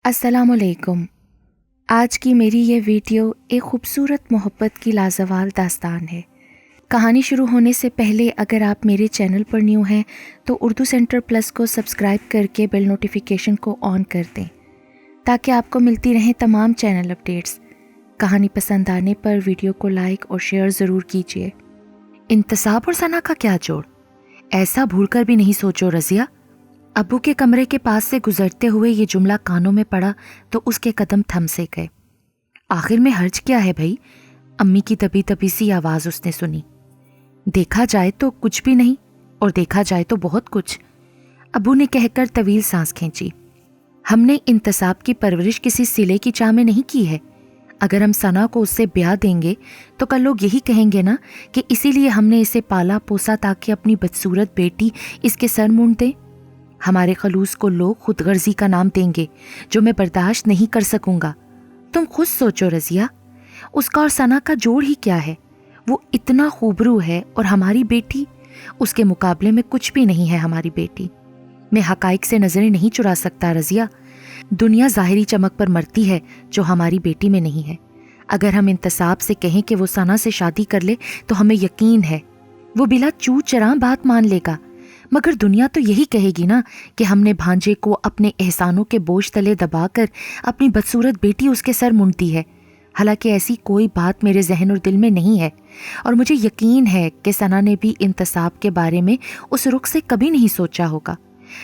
السلام علیکم۔ آج کی میری یہ ویڈیو ایک خوبصورت محبت کی لازوال داستان ہے۔ کہانی شروع ہونے سے پہلے اگر آپ میرے چینل پر نیو ہیں تو اردو سینٹر پلس کو سبسکرائب کر کے بیل نوٹیفیکیشن کو آن کر دیں تاکہ آپ کو ملتی رہیں تمام چینل اپڈیٹس۔ کہانی پسند آنے پر ویڈیو کو لائک اور شیئر ضرور کیجیے۔ انتصاب اور ثنا کا کیا جوڑ؟ ایسا بھول کر بھی نہیں سوچو رضیہ۔ ابو کے کمرے کے پاس سے گزرتے ہوئے یہ جملہ کانوں میں پڑا تو اس کے قدم تھم سے گئے۔ آخر میں حرج کیا ہے بھائی؟ امی کی دبی دبی سی آواز اس نے سنی۔ دیکھا جائے تو کچھ بھی نہیں اور دیکھا جائے تو بہت کچھ، ابو نے کہہ کر طویل سانس کھینچی۔ ہم نے انتصاب کی پرورش کسی سلے کی چاہ میں نہیں کی ہے۔ اگر ہم ثنا کو اس سے بیاہ دیں گے تو کل لوگ یہی کہیں گے نا کہ اسی لیے ہم نے اسے پالا پوسا تاکہ اپنی بدصورت بیٹی اس کے سر مونڈ دے۔ ہمارے خلوص کو لوگ خود غرضی کا نام دیں گے جو میں برداشت نہیں کر سکوں گا۔ تم خود سوچو رضیہ، اس کا اور ثنا کا جوڑ ہی کیا ہے؟ وہ اتنا خوبرو ہے اور ہماری بیٹی اس کے مقابلے میں کچھ بھی نہیں ہے۔ ہماری بیٹی، میں حقائق سے نظریں نہیں چرا سکتا رضیہ۔ دنیا ظاہری چمک پر مرتی ہے جو ہماری بیٹی میں نہیں ہے۔ اگر ہم انتصاب سے کہیں کہ وہ ثنا سے شادی کر لے تو ہمیں یقین ہے وہ بلا چو چراں بات مان لے گا، مگر دنیا تو یہی کہے گی نا کہ ہم نے بھانجے کو اپنے احسانوں کے بوجھ تلے دبا کر اپنی بدصورت بیٹی اس کے سر مونڈتی ہے۔ حالانکہ ایسی کوئی بات میرے ذہن اور دل میں نہیں ہے، اور مجھے یقین ہے کہ ثنا نے بھی انتصاب کے بارے میں اس رخ سے کبھی نہیں سوچا ہوگا،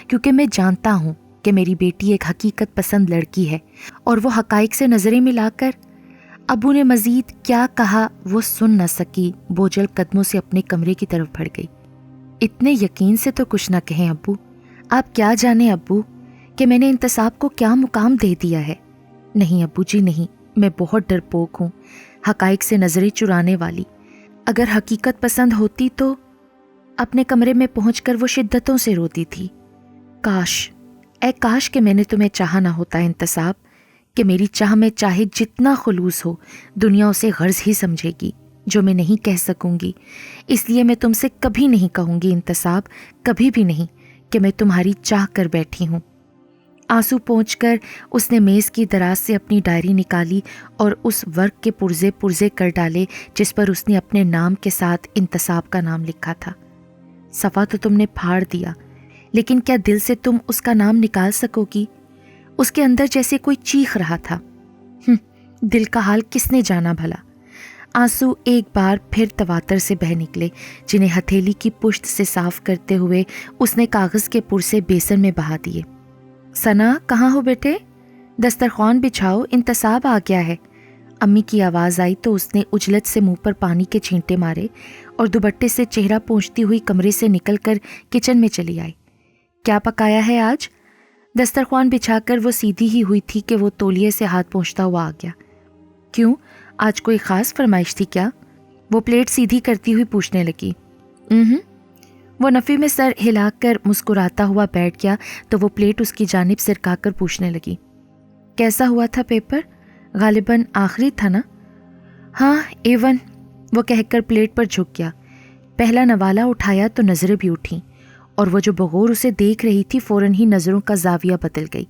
کیونکہ میں جانتا ہوں کہ میری بیٹی ایک حقیقت پسند لڑکی ہے اور وہ حقائق سے نظریں ملا کر۔ ابو نے مزید کیا کہا وہ سن نہ سکی، بوجھل قدموں سے اپنے کمرے کی طرف بڑھ گئی۔ اتنے یقین سے تو کچھ نہ کہیں ابو، آپ کیا جانیں ابو کہ میں نے انتصاب کو کیا مقام دے دیا ہے۔ نہیں ابو جی نہیں، میں بہت ڈرپوک ہوں، حقائق سے نظریں چرانے والی۔ اگر حقیقت پسند ہوتی تو اپنے کمرے میں پہنچ کر وہ شدتوں سے روتی تھی۔ کاش، اے کاش کہ میں نے تمہیں چاہا نہ ہوتا انتصاب، کہ میری چاہ میں چاہے جتنا خلوص ہو دنیا اسے غرض ہی سمجھے گی جو میں نہیں کہہ سکوں گی۔ اس لیے میں تم سے کبھی نہیں کہوں گی انتصاب، کبھی بھی نہیں، کہ میں تمہاری چاہ کر بیٹھی ہوں۔ آنسو پونچھ کر اس نے میز کی دراز سے اپنی ڈائری نکالی اور اس ورق کے پرزے پرزے کر ڈالے جس پر اس نے اپنے نام کے ساتھ انتصاب کا نام لکھا تھا۔ صفحہ تو تم نے پھاڑ دیا، لیکن کیا دل سے تم اس کا نام نکال سکو گی؟ اس کے اندر جیسے کوئی چیخ رہا تھا۔ دل کا حال کس نے جانا بھلا؟ آنسو ایک بار پھر تواتر سے بہہ نکلے، جنہیں ہتھیلی کی پشت سے صاف کرتے ہوئے اس نے کاغذ کے پرسے بیسن میں بہا دیے۔ ثنا کہاں ہو بیٹے؟ دسترخوان بچھاؤ، انتصاب آ گیا ہے۔ امی کی آواز آئی تو اس نے اجلت سے منہ پر پانی کے چھینٹے مارے اور دوپٹے سے چہرہ پونچھتی ہوئی کمرے سے نکل کر کچن میں چلی آئی۔ کیا پکایا ہے آج؟ دسترخوان بچھا کر وہ سیدھی ہی ہوئی تھی کہ وہ تولیے سے ہاتھ پوچھتا ہوا آ گیا۔ کیوں، آج کوئی خاص فرمائش تھی کیا؟ وہ پلیٹ سیدھی کرتی ہوئی پوچھنے لگی۔ وہ نفی میں سر ہلا کر مسکراتا ہوا بیٹھ گیا تو وہ پلیٹ اس کی جانب سرکا کر پوچھنے لگی۔ کیسا ہوا تھا پیپر؟ غالباً آخری تھا نا؟ ہاں A1، وہ کہہ کر پلیٹ پر جھک گیا۔ پہلا نوالہ اٹھایا تو نظریں بھی اٹھیں، اور وہ جو بغور اسے دیکھ رہی تھی فوراً ہی نظروں کا زاویہ بدل گئی۔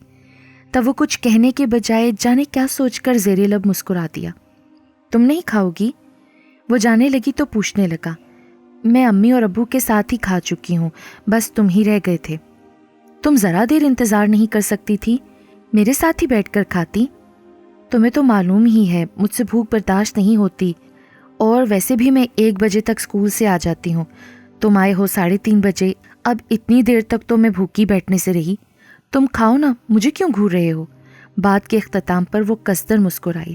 تب وہ کچھ کہنے کے بجائے جانے کیا سوچ کر زیر لب مسکرا دیا۔ تم نہیں کھاؤ گی؟ وہ جانے لگی تو پوچھنے لگا۔ میں امی اور ابو کے ساتھ ہی کھا چکی ہوں، بس تم ہی رہ گئے تھے۔ تم ذرا دیر انتظار نہیں کر سکتی تھی؟ میرے ساتھ ہی بیٹھ کر کھاتی۔ تمہیں تو معلوم ہی ہے مجھ سے بھوک برداشت نہیں ہوتی، اور ویسے بھی میں 1 بجے تک اسکول سے آ جاتی ہوں۔ تم آئے ہو 3:30 بجے، اب اتنی دیر تک تو میں بھوکی بیٹھنے سے رہی۔ تم کھاؤ نا، مجھے کیوں گھور رہے ہو؟ بات کے اختتام پر وہ قصدن مسکرائی،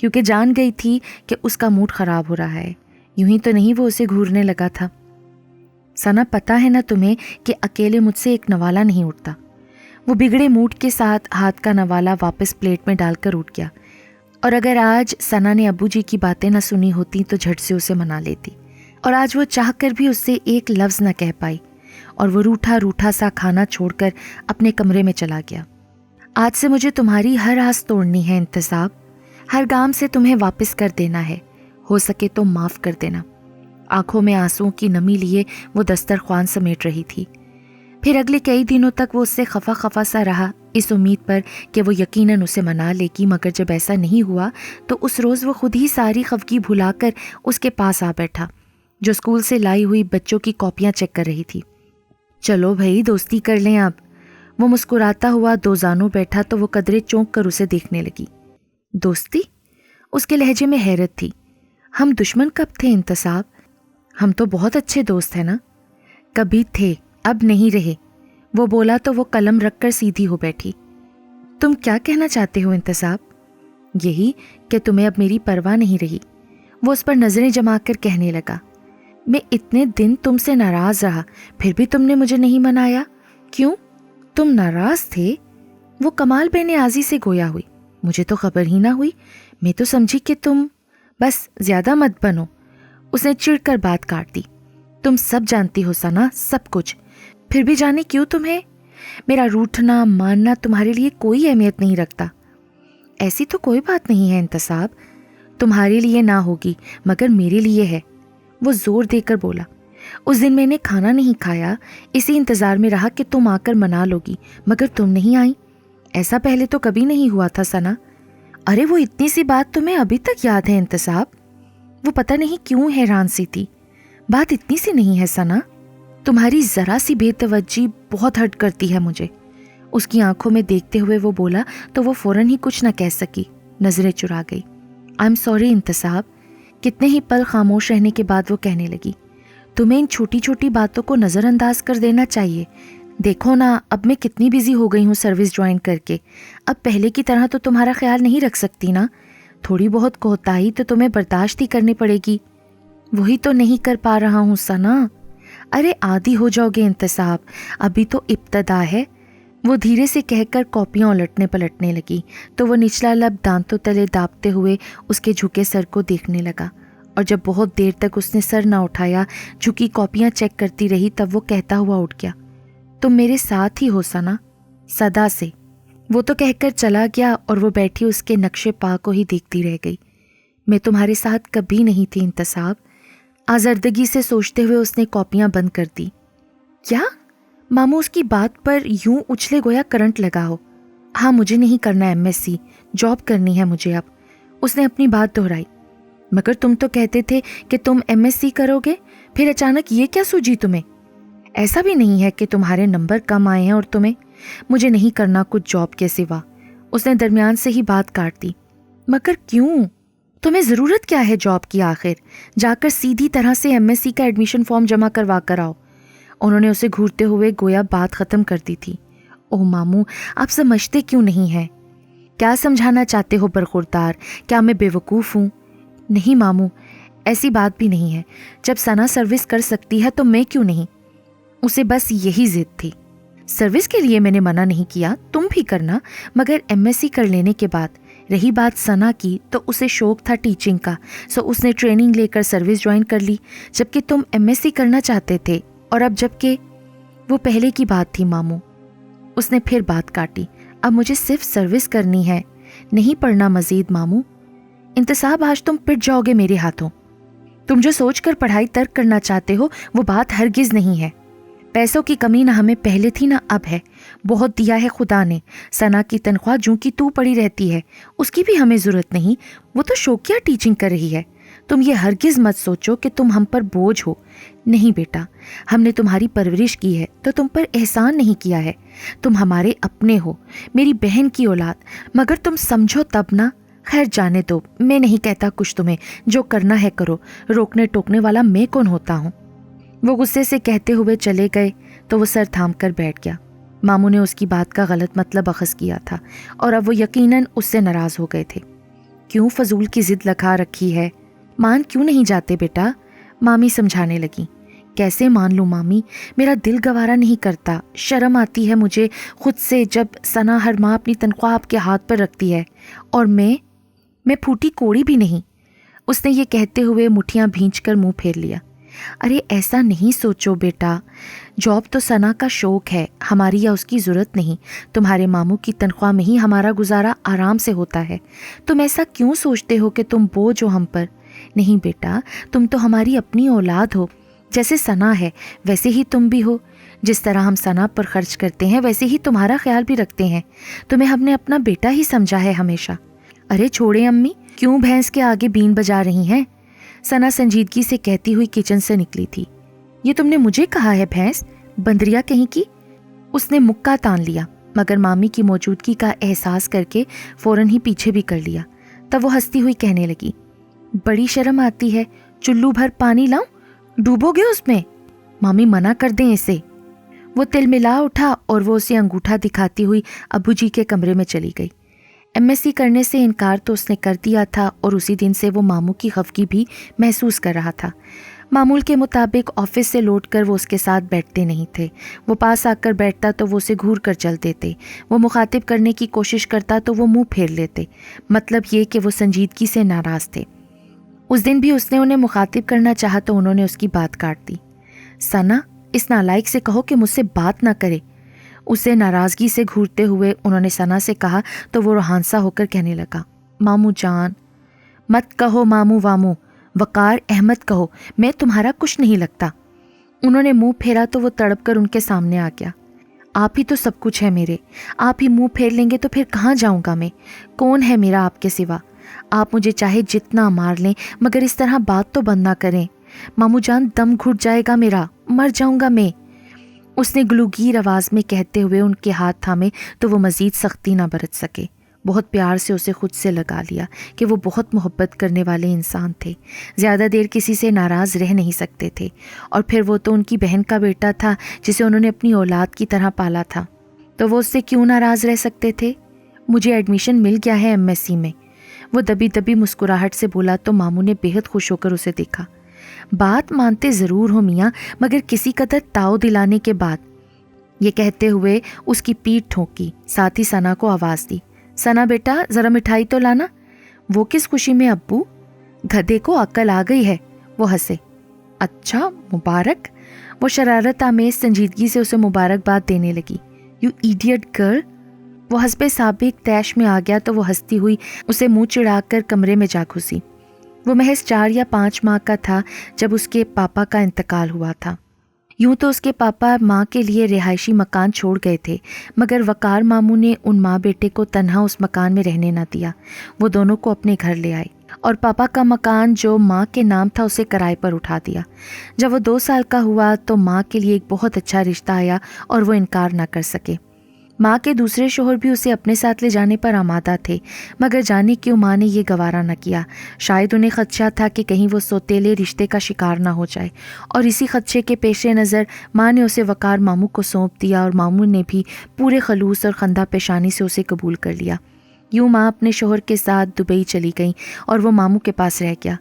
کیونکہ جان گئی تھی کہ اس کا موڈ خراب ہو رہا ہے۔ یوں ہی تو نہیں وہ اسے گھورنے لگا تھا۔ ثنا، پتہ ہے نا تمہیں کہ اکیلے مجھ سے ایک نوالہ نہیں اٹھتا۔ وہ بگڑے موڈ کے ساتھ ہاتھ کا نوالہ واپس پلیٹ میں ڈال کر اٹھ گیا، اور اگر آج ثنا نے ابو جی کی باتیں نہ سنی ہوتی تو جھٹ سے اسے منا لیتی، اور آج وہ چاہ کر بھی اس سے ایک لفظ نہ کہہ پائی، اور وہ روٹھا روٹھا سا کھانا چھوڑ کر اپنے کمرے میں چلا گیا۔ آج سے مجھے تمہاری ہر آس توڑنی ہے انتصاب، ہر گام سے تمہیں واپس کر دینا ہے، ہو سکے تو معاف کر دینا۔ آنکھوں میں آنسوؤں کی نمی لیے وہ دسترخوان سمیٹ رہی تھی۔ پھر اگلے کئی دنوں تک وہ اس سے خفا خفا سا رہا، اس امید پر کہ وہ یقیناً اسے منا لے گی، مگر جب ایسا نہیں ہوا تو اس روز وہ خود ہی ساری خفگی بھلا کر اس کے پاس آ بیٹھا، جو اسکول سے لائی ہوئی بچوں کی کاپیاں چیک کر رہی تھی۔ چلو بھائی دوستی کر لیں اب۔ وہ مسکراتا ہوا دو زانوں بیٹھا تو وہ قدرے چونک کر اسے دیکھنے لگی۔ دوستی؟ اس کے لہجے میں حیرت تھی۔ ہم دشمن کب تھے انتصاب؟ ہم تو بہت اچھے دوست ہیں نا۔ کبھی تھے، اب نہیں رہے، وہ بولا تو وہ قلم رکھ کر سیدھی ہو بیٹھی۔ تم کیا کہنا چاہتے ہو انتصاب؟ یہی کہ تمہیں اب میری پرواہ نہیں رہی، وہ اس پر نظریں جما کر کہنے لگا۔ میں اتنے دن تم سے ناراض رہا، پھر بھی تم نے مجھے نہیں منایا، کیوں؟ تم ناراض تھے؟ وہ کمال بے نیازی سے گویا ہوئی۔ مجھے تو خبر ہی نہ ہوئی، میں تو سمجھی کہ تم… بس زیادہ مت بنو، اس نے چڑ کر بات کاٹ دی۔ تم سب جانتی ہو ثنا، سب کچھ، پھر بھی جانے کیوں تمہیں؟ میرا روٹھنا ماننا تمہارے لیے کوئی اہمیت نہیں رکھتا۔ ایسی تو کوئی بات نہیں ہے انتصاب، تمہارے لیے نہ ہوگی مگر میرے لیے ہے، وہ زور دے کر بولا۔ اس دن میں نے کھانا نہیں کھایا، اسی انتظار میں رہا کہ تم آ کر منا لوگی، مگر تم نہیں آئی۔ ایسا پہلے تو کبھی نہیں ہوا تھا ثنا۔ ارے وہ اتنی سی بات تمہیں ابھی تک یاد ہے انتصاب؟ وہ پتہ نہیں کیوں حیران سی تھی۔ بات اتنی سی نہیں ہے ثنا، تمہاری ذرا سی بے توجہی بہت ہرٹ کرتی ہے مجھے۔ اس کی آنکھوں میں دیکھتے ہوئے وہ بولا تو وہ فوراً ہی کچھ نہ کہہ سکی، نظریں چرا گئی۔ I am sorry Intisab. کتنے ہی پل خاموش رہنے کے بعد وہ کہنے لگی، تمہیں ان چھوٹی چھوٹی باتوں کو نظر انداز کر دینا چاہیے۔ دیکھو نا اب میں کتنی بزی ہو گئی ہوں سروس جوائن کر کے، اب پہلے کی طرح تو تمہارا خیال نہیں رکھ سکتی نا، تھوڑی بہت کوتاہی تو تمہیں برداشت ہی کرنی پڑے گی۔ وہی تو نہیں کر پا رہا ہوں ثنا۔ ارے عادی ہو جاؤ گے انتصاب، ابھی تو ابتدا ہے۔ وہ دھیرے سے کہہ کر کاپیاں الٹنے پلٹنے لگی تو وہ نچلا لب دانتوں تلے دابتے ہوئے اس کے جھکے سر کو دیکھنے لگا، اور جب بہت دیر تک اس نے سر نہ اٹھایا، جھکی کاپیاں چیک کرتی رہی، تب وہ کہتا ہوا اٹھ گیا، تم میرے ساتھ ہی ہو ثنا، صدا سے۔ وہ تو کہہ کر چلا گیا اور وہ بیٹھی اس کے نقش پا کو ہی دیکھتی رہ گئی۔ میں تمہارے ساتھ کبھی نہیں تھی انتصاب، آزردگی سے سوچتے ہوئے اس نے کاپیاں بند کر دی۔ کیا؟ ماموں اس کی بات پر یوں اچھلے گویا کرنٹ لگا ہو۔ ہاں مجھے نہیں کرنا ایم ایس سی، جاب کرنی ہے مجھے اب، اس نے اپنی بات دہرائی۔ مگر تم تو کہتے تھے کہ تم ایم ایس سی کرو گے، پھر اچانک یہ کیا سوجی تمہیں؟ ایسا بھی نہیں ہے کہ تمہارے نمبر کم آئے ہیں اور تمہیں… مجھے نہیں کرنا کچھ جاب کے سوا، اس نے درمیان سے ہی بات کاٹ دی۔ مگر کیوں؟ تمہیں ضرورت کیا ہے جاب کی آخر؟ جا کر سیدھی طرح سے ایم ایس سی کا ایڈمیشن فارم جمع کروا کر آؤ۔ انہوں نے اسے گھورتے ہوئے گویا بات ختم کر دی تھی۔ اوہ ماموں، آپ سمجھتے کیوں نہیں ہیں؟ کیا سمجھانا چاہتے ہو برخوردار؟ کیا میں بے وقوف ہوں؟ نہیں ماموں، ایسی بات بھی نہیں ہے، جب ثنا سروس کر سکتی ہے تو میں کیوں نہیں؟ اسے بس یہی ضد تھی۔ سروس کے لیے میں نے منع نہیں کیا، تم بھی کرنا، مگر ایم ایس سی کر لینے کے بعد۔ رہی بات ثنا کی تو اسے شوق تھا ٹیچنگ کا، سو اس نے ٹریننگ لے کر سروس جوائن کر لی، جبکہ تم ایم ایس سی کرنا چاہتے تھے، اور اب جبکہ… وہ پہلے کی بات تھی ماموں، اس نے پھر بات کاٹی۔ اب مجھے صرف سروس کرنی ہے، نہیں پڑھنا مزید ماموں۔ انتصاب آج تم پٹ جاؤ گے میرے ہاتھوں۔ تم جو سوچ کر پڑھائی ترک کرنا چاہتے ہو وہ بات ہرگز نہیں ہے۔ پیسوں کی کمی نہ ہمیں پہلے تھی نہ اب ہے، بہت دیا ہے خدا نے۔ ثنا کی تنخواہ جوں کی تو پڑی رہتی ہے، اس کی بھی ہمیں ضرورت نہیں، وہ تو شوقیہ ٹیچنگ کر رہی ہے۔ تم یہ ہرگز مت سوچو کہ تم ہم پر بوجھ ہو، نہیں بیٹا، ہم نے تمہاری پرورش کی ہے تو تم پر احسان نہیں کیا ہے، تم ہمارے اپنے ہو، میری بہن کی اولاد، مگر تم سمجھو تب نہ۔ خیر جانے دو، میں نہیں کہتا کچھ تمہیں، جو کرنا ہے کرو، روکنے ٹوکنے والا میں کون ہوتا ہوں۔ وہ غصے سے کہتے ہوئے چلے گئے تو وہ سر تھام کر بیٹھ گیا۔ ماموں نے اس کی بات کا غلط مطلب اخذ کیا تھا اور اب وہ یقیناً اس سے ناراض ہو گئے تھے۔ کیوں فضول کی ضد لگا رکھی ہے؟ مان کیوں نہیں جاتے بیٹا؟ مامی سمجھانے لگی۔ کیسے مان لوں مامی، میرا دل گوارا نہیں کرتا، شرم آتی ہے مجھے خود سے جب ثنا ہر ماہ اپنی تنخواہ آپ کے ہاتھ پر رکھتی ہے، اور میں پھوٹی کوڑی بھی نہیں۔ اس نے یہ کہتے ہوئے مٹھیاں بھینچ کر منہ پھیر لیا۔ ارے ایسا نہیں سوچو بیٹا، جاب تو ثنا کا شوق ہے، ہماری یا اس کی ضرورت نہیں، تمہارے ماموں کی تنخواہ میں ہی ہمارا گزارا آرام سے ہوتا ہے، تم ایسا کیوں سوچتے ہو کہ تم بوجھ ہو ہم پر؟ نہیں بیٹا، تم تو ہماری اپنی اولاد ہو، جیسے ثنا ہے ویسے ہی تم بھی ہو، جس طرح ہم ثنا پر خرچ کرتے ہیں ویسے ہی تمہارا خیال بھی رکھتے ہیں. تمہیں ہم نے اپنا بیٹا ہی سمجھا ہے ہمیشہ. ارے چھوڑے امی، کیوں بھینس کے آگے بین بجا رہی ہیں؟ ثنا سنجیدگی سے کہتی ہوئی کچن سے نکلی تھی. یہ تم نے مجھے کہا ہے بھینس، بندریا کہیں کی؟ اس نے مکہ تان لیا مگر مامی کی موجودگی کا احساس کر کے فوراً ہی پیچھے بھی کر لیا. تب وہ ہنستی ہوئی کہنے لگی، بڑی شرم آتی ہے، چلو بھر پانی لاؤں، ڈوبو گے اس میں؟ مامی منع کر دیں اسے. وہ تل ملا اٹھا اور وہ اسے انگوٹھا دکھاتی ہوئی ابو جی کے کمرے میں چلی گئی. MSc کرنے سے انکار تو اس نے کر دیا تھا اور اسی دن سے وہ ماموں کی خفگی بھی محسوس کر رہا تھا. معمول کے مطابق آفس سے لوٹ کر وہ اس کے ساتھ بیٹھتے نہیں تھے. وہ پاس آ کر بیٹھتا تو وہ اسے گھور کر چل دیتے. وہ مخاطب کرنے کی کوشش کرتا تو وہ منہ پھیر لیتے. مطلب یہ کہ وہ سنجیدگی سے ناراض تھے. اس دن بھی اس نے انہیں مخاطب کرنا چاہا تو انہوں نے اس کی بات کاٹ دی. ثنا، اس نالائق سے کہو کہ مجھ سے بات نہ کرے. اسے ناراضگی سے گھورتے ہوئے انہوں نے ثنا سے کہا تو وہ روحانسا ہو کر کہنے لگا، ماموں جان. مت کہو ماموں واموں، وقار احمد کہو، میں تمہارا کچھ نہیں لگتا. انہوں نے منہ پھیرا تو وہ تڑپ کر ان کے سامنے آ گیا. آپ ہی تو سب کچھ ہے میرے، آپ ہی منہ پھیر لیں گے تو پھر کہاں جاؤں گا میں؟ کون ہے میرا آپ کے سوا؟ آپ مجھے چاہے جتنا مار لیں مگر اس طرح بات تو بند نہ کریں. ماموں جان، دم گھٹ جائے گا میرا، مر جاؤں گا میں. اس نے گلوگیر آواز میں کہتے ہوئے ان کے ہاتھ تھامے تو وہ مزید سختی نہ برت سکے. بہت پیار سے اسے خود سے لگا لیا کہ وہ بہت محبت کرنے والے انسان تھے. زیادہ دیر کسی سے ناراض رہ نہیں سکتے تھے. اور پھر وہ تو ان کی بہن کا بیٹا تھا جسے انہوں نے اپنی اولاد کی طرح پالا تھا. تو وہ اس سے کیوں ناراض رہ سکتے تھے؟ مجھے ایڈمیشن مل گیا ہے MSc میں. وہ دبی دبی مسکراہٹ سے بولا تو ماموں نے بے حد خوش ہو کر اسے دیکھا. بات مانتے ضرور ہو میاں، مگر کسی قدر تاؤ دلانے کے بعد. یہ کہتے ہوئے اس کی پیٹھ ٹھونکی، ساتھ ہی ثنا کو آواز دی، ثنا بیٹا ذرا مٹھائی تو لانا. وہ کس خوشی میں ابو؟ گدھے کو عقل آ گئی ہے. وہ ہنسے. اچھا مبارک. وہ شرارت آمیز سنجیدگی سے اسے مبارکباد دینے لگی. You idiot girl. وہ حسب سابق طیش میں آ گیا تو وہ ہنستی ہوئی اسے منہ چڑھا کر کمرے میں جا گھسی. وہ محض 4 یا 5 ماہ کا تھا جب اس کے پاپا کا انتقال ہوا تھا. یوں تو اس کے پاپا ماں کے لیے رہائشی مکان چھوڑ گئے تھے مگر وقار ماموں نے ان ماں بیٹے کو تنہا اس مکان میں رہنے نہ دیا. وہ دونوں کو اپنے گھر لے آئے اور پاپا کا مکان جو ماں کے نام تھا اسے کرائے پر اٹھا دیا. جب وہ 2 سال کا ہوا تو ماں کے لیے ایک بہت اچھا رشتہ آیا اور وہ انکار نہ کر سکے. ماں کے دوسرے شوہر بھی اسے اپنے ساتھ لے جانے پر آمادہ تھے مگر جانے کیوں ماں نے یہ گوارا نہ کیا. شاید انہیں خدشہ تھا کہ کہیں وہ سوتیلے رشتے کا شکار نہ ہو جائے اور اسی خدشے کے پیش نظر ماں نے اسے وقار ماموں کو سونپ دیا اور ماموں نے بھی پورے خلوص اور خندہ پیشانی سے اسے قبول کر لیا. یوں ماں اپنے شوہر کے ساتھ دبئی چلی گئیں اور وہ ماموں کے پاس رہ گیا.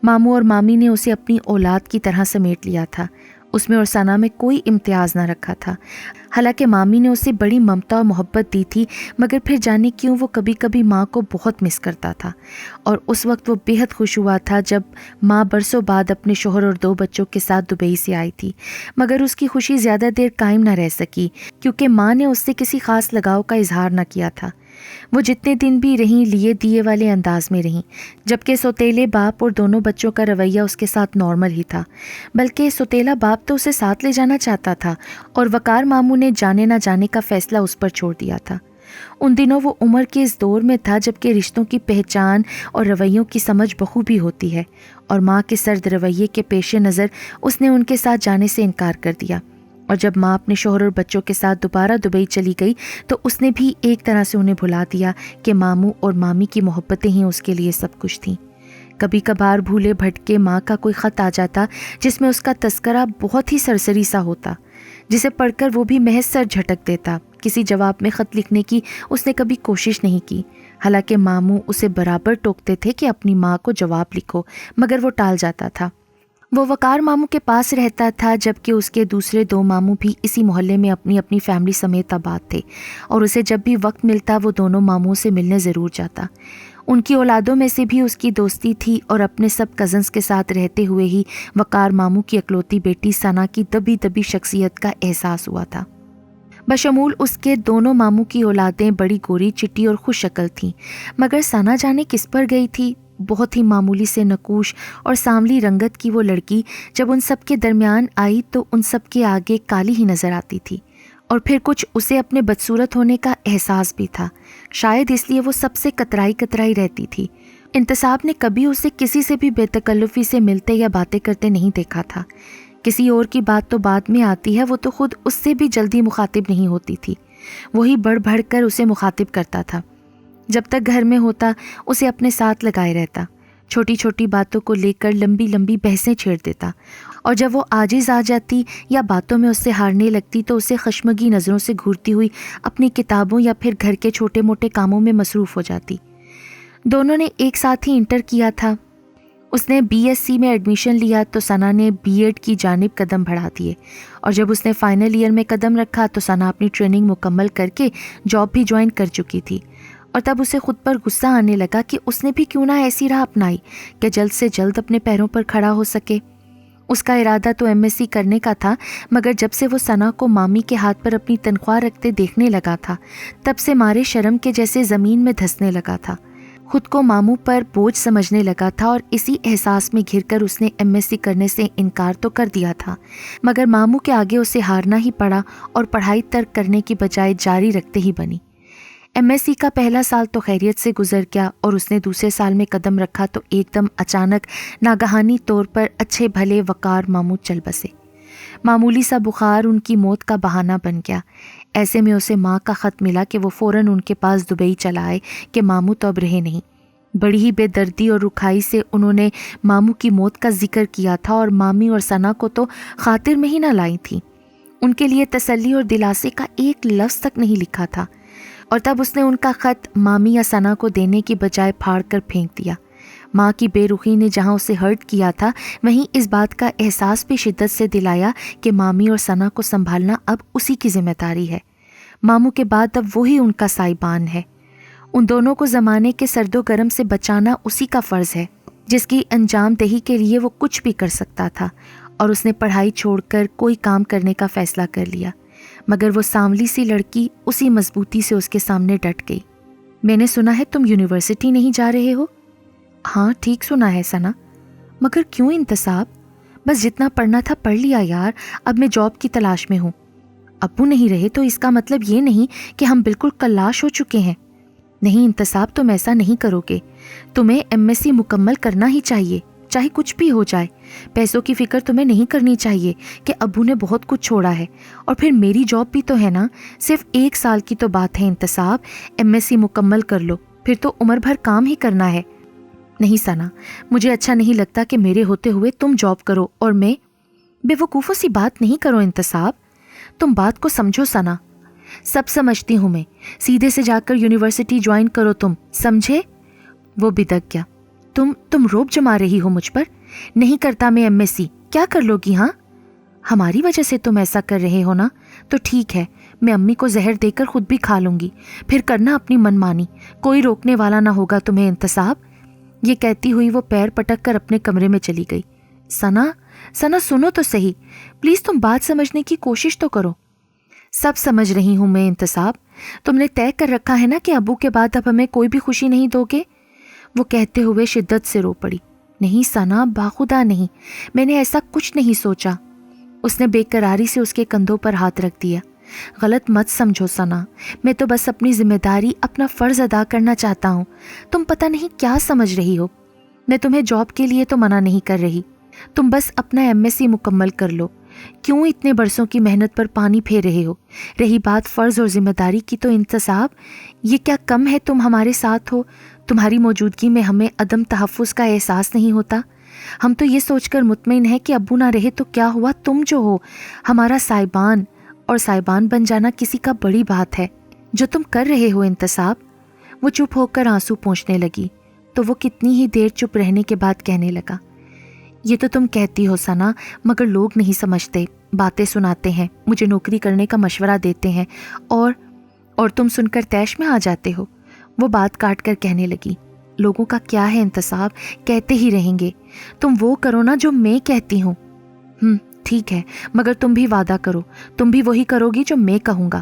ماموں اور مامی نے اسے اپنی اولاد کی طرح سمیٹ لیا تھا. اس میں اور ثنا میں کوئی امتیاز نہ رکھا تھا. حالانکہ مامی نے اسے بڑی ممتا اور محبت دی تھی مگر پھر جانے کیوں وہ کبھی کبھی ماں کو بہت مس کرتا تھا. اور اس وقت وہ بے حد خوش ہوا تھا جب ماں برسوں بعد اپنے شوہر اور 2 بچوں کے ساتھ دبئی سے آئی تھی. مگر اس کی خوشی زیادہ دیر قائم نہ رہ سکی کیونکہ ماں نے اس سے کسی خاص لگاؤ کا اظہار نہ کیا تھا. وہ جتنے دن بھی رہیں لیے دیے والے انداز میں رہیں جبکہ سوتیلے باپ اور دونوں بچوں کا رویہ اس کے ساتھ نارمل ہی تھا. بلکہ سوتیلا باپ تو اسے ساتھ لے جانا چاہتا تھا اور وقار ماموں نے جانے نہ جانے کا فیصلہ اس پر چھوڑ دیا تھا. ان دنوں وہ عمر کے اس دور میں تھا جبکہ رشتوں کی پہچان اور رویوں کی سمجھ بخوبی ہوتی ہے اور ماں کے سرد رویے کے پیش نظر اس نے ان کے ساتھ جانے سے انکار کر دیا. اور جب ماں اپنے شوہر اور بچوں کے ساتھ دوبارہ دبئی چلی گئی تو اس نے بھی ایک طرح سے انہیں بھلا دیا کہ ماموں اور مامی کی محبتیں ہی اس کے لیے سب کچھ تھیں. کبھی کبھار بھولے بھٹکے ماں کا کوئی خط آ جاتا جس میں اس کا تذکرہ بہت ہی سرسری سا ہوتا جسے پڑھ کر وہ بھی محض سر جھٹک دیتا. کسی جواب میں خط لکھنے کی اس نے کبھی کوشش نہیں کی. حالانکہ ماموں اسے برابر ٹوکتے تھے کہ اپنی ماں کو جواب لکھو مگر وہ ٹال جاتا تھا. وہ وقار ماموں کے پاس رہتا تھا جبکہ اس کے دوسرے 2 ماموں بھی اسی محلے میں اپنی اپنی فیملی سمیت آباد تھے اور اسے جب بھی وقت ملتا وہ دونوں ماموں سے ملنے ضرور جاتا. ان کی اولادوں میں سے بھی اس کی دوستی تھی اور اپنے سب کزنز کے ساتھ رہتے ہوئے ہی وقار ماموں کی اکلوتی بیٹی ثنا کی دبی دبی شخصیت کا احساس ہوا تھا. بشمول اس کے دونوں ماموں کی اولادیں بڑی گوری چٹی اور خوش شکل تھیں مگر ثنا جانے کس پر گئی تھی بہت ہی معمولی سے نقوش اور سانولی رنگت کی وہ لڑکی جب ان سب کے درمیان آئی تو ان سب کے آگے کالی ہی نظر آتی تھی، اور پھر کچھ اسے اپنے بدصورت ہونے کا احساس بھی تھا، شاید اس لیے وہ سب سے کترائی کترائی رہتی تھی۔ انتصاب نے کبھی اسے کسی سے بھی بے تکلفی سے ملتے یا باتیں کرتے نہیں دیکھا تھا۔ کسی اور کی بات تو بعد میں آتی ہے، وہ تو خود اس سے بھی جلدی مخاطب نہیں ہوتی تھی، وہی بڑھ بڑھ کر اسے مخاطب کرتا تھا۔ جب تک گھر میں ہوتا اسے اپنے ساتھ لگائے رہتا، چھوٹی چھوٹی باتوں کو لے کر لمبی لمبی بحثیں چھیڑ دیتا، اور جب وہ عاجز آ جاتی یا باتوں میں اس سے ہارنے لگتی تو اسے خشمگی نظروں سے گھورتی ہوئی اپنی کتابوں یا پھر گھر کے چھوٹے موٹے کاموں میں مصروف ہو جاتی۔ دونوں نے ایک ساتھ ہی انٹر کیا تھا۔ اس نے بی ایس سی میں ایڈمیشن لیا تو ثنا نے بی ایڈ کی جانب قدم بڑھا دیے، اور جب اس نے فائنل ایئر میں قدم رکھا تو ثنا اپنی ٹریننگ مکمل کر کے جاب بھی جوائن کر چکی تھی، اور تب اسے خود پر غصہ آنے لگا کہ اس نے بھی کیوں نہ ایسی راہ اپنائی کہ جلد سے جلد اپنے پیروں پر کھڑا ہو سکے۔ اس کا ارادہ تو ایم ایس سی کرنے کا تھا، مگر جب سے وہ ثنا کو مامی کے ہاتھ پر اپنی تنخواہ رکھتے دیکھنے لگا تھا تب سے مارے شرم کے جیسے زمین میں دھنسنے لگا تھا، خود کو ماموں پر بوجھ سمجھنے لگا تھا، اور اسی احساس میں گھر کر اس نے ایم ایس سی کرنے سے انکار تو کر دیا تھا، مگر ماموں کے آگے اسے ہارنا ہی پڑا اور پڑھائی ترک کرنے کی بجائے جاری رکھتے ہی بنی۔ ایم ایس سی کا پہلا سال تو خیریت سے گزر گیا، اور اس نے دوسرے سال میں قدم رکھا تو ایک دم اچانک ناگہانی طور پر اچھے بھلے وقار ماموں چل بسے۔ معمولی سا بخار ان کی موت کا بہانہ بن گیا۔ ایسے میں اسے ماں کا خط ملا کہ وہ فوراً ان کے پاس دبئی چلا آئے کہ ماموں تو اب رہے نہیں۔ بڑی ہی بے دردی اور رکھائی سے انہوں نے ماموں کی موت کا ذکر کیا تھا، اور مامی اور ثنا کو تو خاطر میں ہی نہ لائی تھی، ان کے لیے تسلی اور دلاسے کا ایک لفظ تک نہیں لکھا تھا، اور تب اس نے ان کا خط مامی یا ثنا کو دینے کی بجائے پھاڑ کر پھینک دیا۔ ماں کی بے رخی نے جہاں اسے ہرٹ کیا تھا وہیں اس بات کا احساس بھی شدت سے دلایا کہ مامی اور ثنا کو سنبھالنا اب اسی کی ذمہ داری ہے، ماموں کے بعد اب وہی ان کا سائبان ہے۔ ان دونوں کو زمانے کے سرد و گرم سے بچانا اسی کا فرض ہے جس کی انجام دہی کے لیے وہ کچھ بھی کر سکتا تھا، اور اس نے پڑھائی چھوڑ کر کوئی کام کرنے کا فیصلہ کر لیا، مگر وہ سانولی سی لڑکی اسی مضبوطی سے اس کے سامنے ڈٹ گئی۔ میں نے سنا ہے تم یونیورسٹی نہیں جا رہے ہو؟ ہاں ٹھیک سنا ہے ثنا، مگر کیوں انتصاب؟ بس جتنا پڑھنا تھا پڑھ لیا یار، اب میں جاب کی تلاش میں ہوں۔ ابو نہیں رہے تو اس کا مطلب یہ نہیں کہ ہم بالکل کلاش ہو چکے ہیں۔ نہیں انتصاب، تم ایسا نہیں کرو گے، تمہیں ایم ایس سی مکمل کرنا ہی چاہیے، چاہے کچھ بھی ہو جائے۔ پیسوں کی فکر تمہیں نہیں کرنی چاہیے کہ ابو نے بہت کچھ چھوڑا ہے، اور پھر میری جاب بھی تو ہے نا، صرف 1 سال کی تو بات ہے انتصاب، ایم ایس سی مکمل کر لو، پھر تو عمر بھر کام ہی کرنا ہے۔ نہیں ثنا، مجھے اچھا نہیں لگتا کہ میرے ہوتے ہوئے تم جاب کرو اور میں… بے وقوفوں سی بات نہیں کرو انتصاب، تم بات کو سمجھو ثنا۔ سب سمجھتی ہوں میں، سیدھے سے جا کر یونیورسٹی جوائن کرو تم، سمجھے؟ وہ بدک گیا۔ تم روب جما رہی ہو مجھ پر؟ نہیں کرتا میں ایم ایس سی، کیا کر لو گی؟ ہاں ہماری وجہ سے تم ایسا کر رہے ہو نا، تو ٹھیک ہے، میں امی کو زہر دے کر خود بھی کھا لوں گی، پھر کرنا اپنی من مانی، کوئی روکنے والا نہ ہوگا تمہیں انتصاب۔ یہ کہتی ہوئی وہ پیر پٹک کر اپنے کمرے میں چلی گئی۔ ثنا سنو تو صحیح، پلیز تم بات سمجھنے کی کوشش تو کرو۔ سب سمجھ رہی ہوں میں انتصاب، تم نے طے کر رکھا ہے نا کہ ابو کے بعد اب ہمیں کوئی بھی خوشی نہیں دو گے؟ وہ کہتے ہوئے شدت سے رو پڑی۔ نہیں ثنا، باخدا نہیں، میں نے ایسا کچھ نہیں سوچا۔ اس نے بے قراری سے اس کے کندھوں پر ہاتھ رکھ دیا۔ غلط مت سمجھو ثنا، میں تو بس اپنی ذمہ داری، اپنا فرض ادا کرنا چاہتا ہوں، تم پتہ نہیں کیا سمجھ رہی ہو۔ میں تمہیں جاب کے لیے تو منع نہیں کر رہی، تم بس اپنا ایم ایس سی مکمل کر لو، کیوں اتنے برسوں کی محنت پر پانی پھیر رہے ہو؟ رہی بات فرض اور ذمہ داری کی تو انتصاب، یہ کیا کم ہے تم ہمارے ساتھ ہو؟ تمہاری موجودگی میں ہمیں عدم تحفظ کا احساس نہیں ہوتا؟ ہم تو یہ سوچ کر مطمئن ہیں کہ ابو نہ رہے تو کیا ہوا، تم جو ہو ہمارا سائبان، اور سائبان بن جانا کسی کا بڑی بات ہے۔ جو تم کر رہے ہو انتصاب۔ وہ چپ ہو کر آنسو پونچھنے لگی، تو وہ کتنی ہی دیر چپ رہنے کے بعد کہنے لگا، یہ تو تم کہتی ہو ثنا، مگر لوگ نہیں سمجھتے، باتیں سناتے ہیں، مجھے نوکری کرنے کا مشورہ دیتے ہیں، اور تم سن کر طیش میں آ جاتے ہو۔ وہ بات کاٹ کر کہنے لگی، لوگوں کا کیا ہے انتصاب، کہتے ہی رہیں گے، تم وہ کرو نا جو میں کہتی ہوں۔ ٹھیک ہے، مگر تم بھی وعدہ کرو، تم بھی وہی کرو گی جو میں کہوں گا۔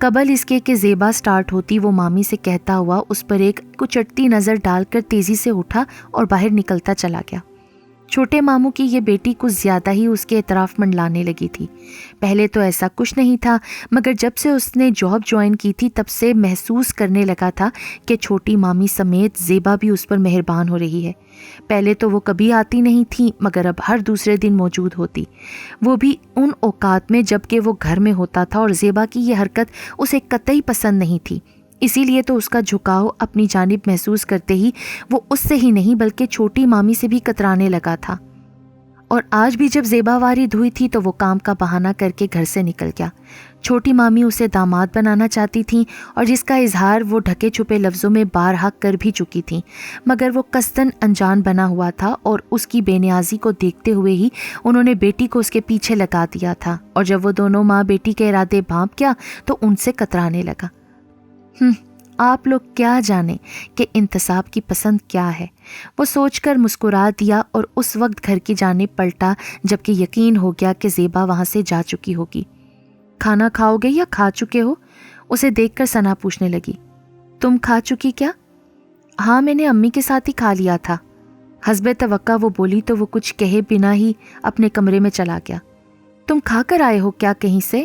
قبل اس کے کہ زیبا سٹارٹ ہوتی وہ مامی سے کہتا ہوا اس پر ایک کچٹتی نظر ڈال کر تیزی سے اٹھا اور باہر نکلتا چلا گیا۔ چھوٹے ماموں کی یہ بیٹی کچھ زیادہ ہی اس کے اطراف منڈلانے لگی تھی۔ پہلے تو ایسا کچھ نہیں تھا، مگر جب سے اس نے جاب جوائن کی تھی تب سے محسوس کرنے لگا تھا کہ چھوٹی مامی سمیت زیبا بھی اس پر مہربان ہو رہی ہے۔ پہلے تو وہ کبھی آتی نہیں تھی، مگر اب ہر دوسرے دن موجود ہوتی، وہ بھی ان اوقات میں جب کہ وہ گھر میں ہوتا تھا، اور زیبا کی یہ حرکت اسے قطعی پسند نہیں تھی۔ اسی لیے تو اس کا جھکاؤ اپنی جانب محسوس کرتے ہی وہ اس سے ہی نہیں بلکہ چھوٹی مامی سے بھی کترانے لگا تھا۔ اور آج بھی جب زیبا وارد ہوئی تھی تو وہ کام کا بہانہ کر کے گھر سے نکل گیا۔ چھوٹی مامی اسے داماد بنانا چاہتی تھیں، اور جس کا اظہار وہ ڈھکے چھپے لفظوں میں بارہا کر بھی چکی تھیں، مگر وہ قصداً انجان بنا ہوا تھا، اور اس کی بے نیازی کو دیکھتے ہوئے ہی انہوں نے بیٹی کو اس کے پیچھے لگا دیا تھا، اور جب وہ دونوں ماں بیٹی کے ارادے بھانپ گیا تو ان سے کترانے لگا۔ آپ لوگ کیا جانیں کہ انتصاب کی پسند کیا ہے، وہ سوچ کر مسکرا دیا اور اس وقت گھر کی جانب پلٹا جبکہ یقین ہو گیا کہ زیبا وہاں سے جا چکی ہوگی۔ کھانا کھاؤ گے یا کھا چکے ہو؟ اسے دیکھ کر ثنا پوچھنے لگی۔ تم کھا چکی کیا؟ ہاں، میں نے امی کے ساتھ ہی کھا لیا تھا۔ حسب توقع وہ بولی تو وہ کچھ کہے بنا ہی اپنے کمرے میں چلا گیا۔ تم کھا کر آئے ہو کیا کہیں سے؟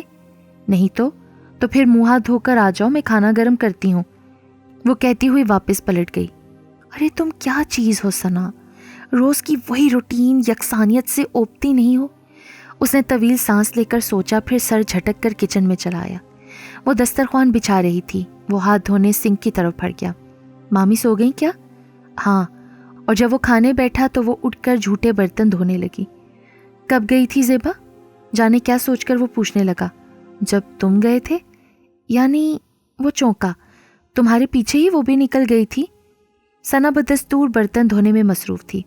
نہیں تو پھر منہ ہاتھ دھو کر آ جاؤ، میں کھانا گرم کرتی ہوں، وہ کہتی ہوئی واپس پلٹ گئی۔ ارے تم کیا چیز ہو ثنا، روز کی وہی روٹین یکسانیت سے اوبتی نہیں ہو؟ اس نے طویل سانس لے کر سوچا، پھر سر جھٹک کر کچن میں چلا آیا۔ وہ دسترخوان بچھا رہی تھی، وہ ہاتھ دھونے سنک کی طرف بڑھ گیا۔ مامی سو گئی کیا؟ ہاں، اور جب وہ کھانے بیٹھا تو وہ اٹھ کر جھوٹے برتن دھونے لگی۔ کب گئی تھی زیبا؟ جانے کیا سوچ کر وہ پوچھنے لگا۔ جب تم گئے تھے، یعنی وہ چونکا، تمہارے پیچھے ہی وہ بھی نکل گئی تھی۔ ثنا بدستور برتن دھونے میں مصروف تھی۔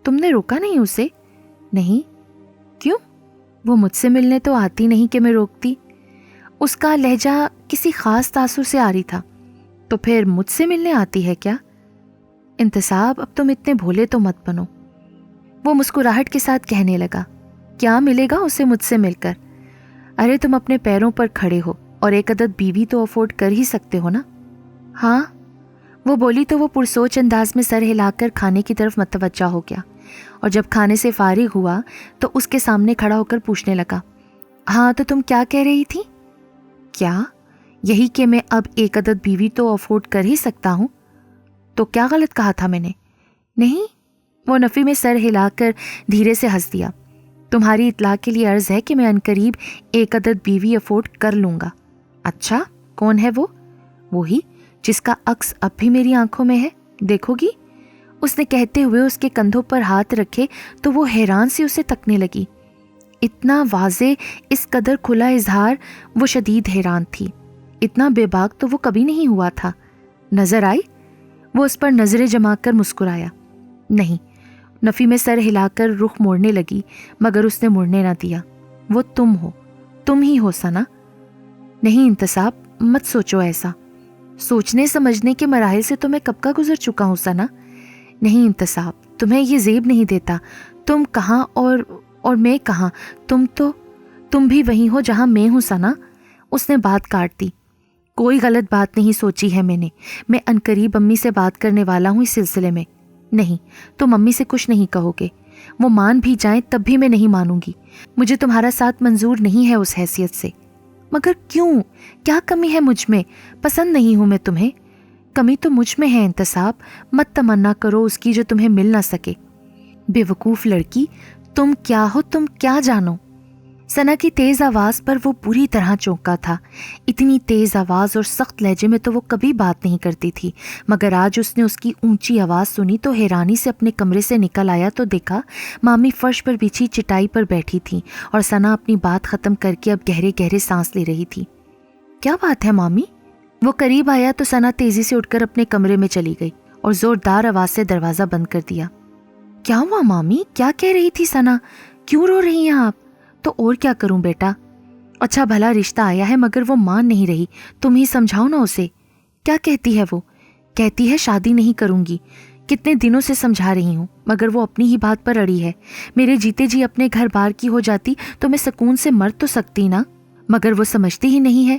تم نے روکا نہیں اسے؟ نہیں۔ کیوں؟ وہ مجھ سے ملنے تو آتی نہیں کہ میں روکتی۔ اس کا لہجہ کسی خاص تاثر سے آ رہی تھا۔ تو پھر مجھ سے ملنے آتی ہے کیا؟ انتصاب، اب تم اتنے بھولے تو مت بنو، وہ مسکراہٹ کے ساتھ کہنے لگا۔ کیا ملے گا اسے مجھ سے مل کر؟ ارے تم اپنے پیروں پر کھڑے ہو اور ایک عدد بیوی تو افورڈ کر ہی سکتے ہو نا؟ ہاں، وہ بولی تو وہ پرسوچ انداز میں سر ہلا کر کھانے کی طرف متوجہ ہو گیا، اور جب کھانے سے فارغ ہوا تو اس کے سامنے کھڑا ہو کر پوچھنے لگا۔ ہاں، تو تم کیا کہہ رہی تھی؟ کیا؟ یہی کہ میں اب ایک عدد بیوی تو افورڈ کر ہی سکتا ہوں۔ تو کیا غلط کہا تھا میں نے؟ نہیں، وہ نفی میں سر ہلا کر دھیرے سے ہنس دیا۔ تمہاری اطلاع کے لیے عرض ہے کہ میں عنقریب ایک عدد بیوی افورڈ کر لوں گا۔ اچھا، کون ہے وہ؟ وہی جس کا عکس اب بھی میری آنکھوں میں ہے، دیکھو گی؟ اس نے کہتے ہوئے اس کے کندھوں پر ہاتھ رکھے تو وہ حیران سی اسے تکنے لگی۔ اتنا واضح، اس قدر کھلا اظہار، وہ شدید حیران تھی۔ اتنا بے باک تو وہ کبھی نہیں ہوا تھا۔ نظر آئی؟ وہ اس پر نظریں جما کر مسکرایا۔ نہیں، نفی میں سر ہلا کر رخ موڑنے لگی، مگر اس نے مڑنے نہ دیا۔ وہ تم ہو، تم ہی ہو ثنا۔ نہیں انتصاب، مت سوچو ایسا، سوچنے سمجھنے کے مراحل سے تو میں کب کا گزر چکا ہوں ثنا۔ نہیں انتصاب، تمہیں یہ زیب نہیں دیتا۔ تم کہاں اور میں کہاں؟ تم بھی وہیں ہو جہاں میں ہوں ثنا۔ اس نے بات کاٹ دی۔ کوئی غلط بات نہیں سوچی ہے میں عنقریب امی سے بات کرنے والا ہوں اس سلسلے میں۔ نہیں، تم امی سے کچھ نہیں کہو گے، وہ مان بھی جائیں تب بھی میں نہیں مانوں گی۔ مجھے تمہارا ساتھ منظور نہیں ہے اس حیثیت سے۔ مگر کیوں؟ کیا کمی ہے مجھ میں؟ پسند نہیں ہوں میں تمہیں؟ کمی تو مجھ میں ہے انتصاب، مت تمنا کرو اس کی جو تمہیں مل نہ سکے۔ بے وقوف لڑکی، تم کیا ہو، تم کیا جانو؟ ثنا کی تیز آواز پر وہ بری طرح چونکا تھا۔ اتنی تیز آواز اور سخت لہجے میں تو وہ کبھی بات نہیں کرتی تھی، مگر آج اس نے اس کی اونچی آواز سنی تو حیرانی سے اپنے کمرے سے نکل آیا تو دیکھا مامی فرش پر بچھی چٹائی پر بیٹھی تھی، اور ثنا اپنی بات ختم کر کے اب گہرے گہرے سانس لے رہی تھی۔ کیا بات ہے مامی؟ وہ قریب آیا تو ثنا تیزی سے اٹھ کر اپنے کمرے میں چلی گئی اور زوردار آواز سے دروازہ بند کر دیا۔ کیا ہوا مامی؟ کیا کہہ رہی تھی ثنا؟ کیوں رو رہی ہیں آپ؟ تو اور کیا کروں بیٹا، اچھا بھلا رشتہ آیا ہے مگر وہ مان نہیں رہی، تم ہی سمجھاؤ نا اسے۔ کیا کہتی ہے وہ؟ کہتی ہے شادی نہیں کروں گی۔ کتنے دنوں سے سمجھا رہی ہوں مگر وہ اپنی ہی بات پر اڑی ہے۔ میرے جیتے جی اپنے گھر بار کی ہو جاتی تو میں سکون سے مر تو سکتی نا، مگر وہ سمجھتی ہی نہیں ہے۔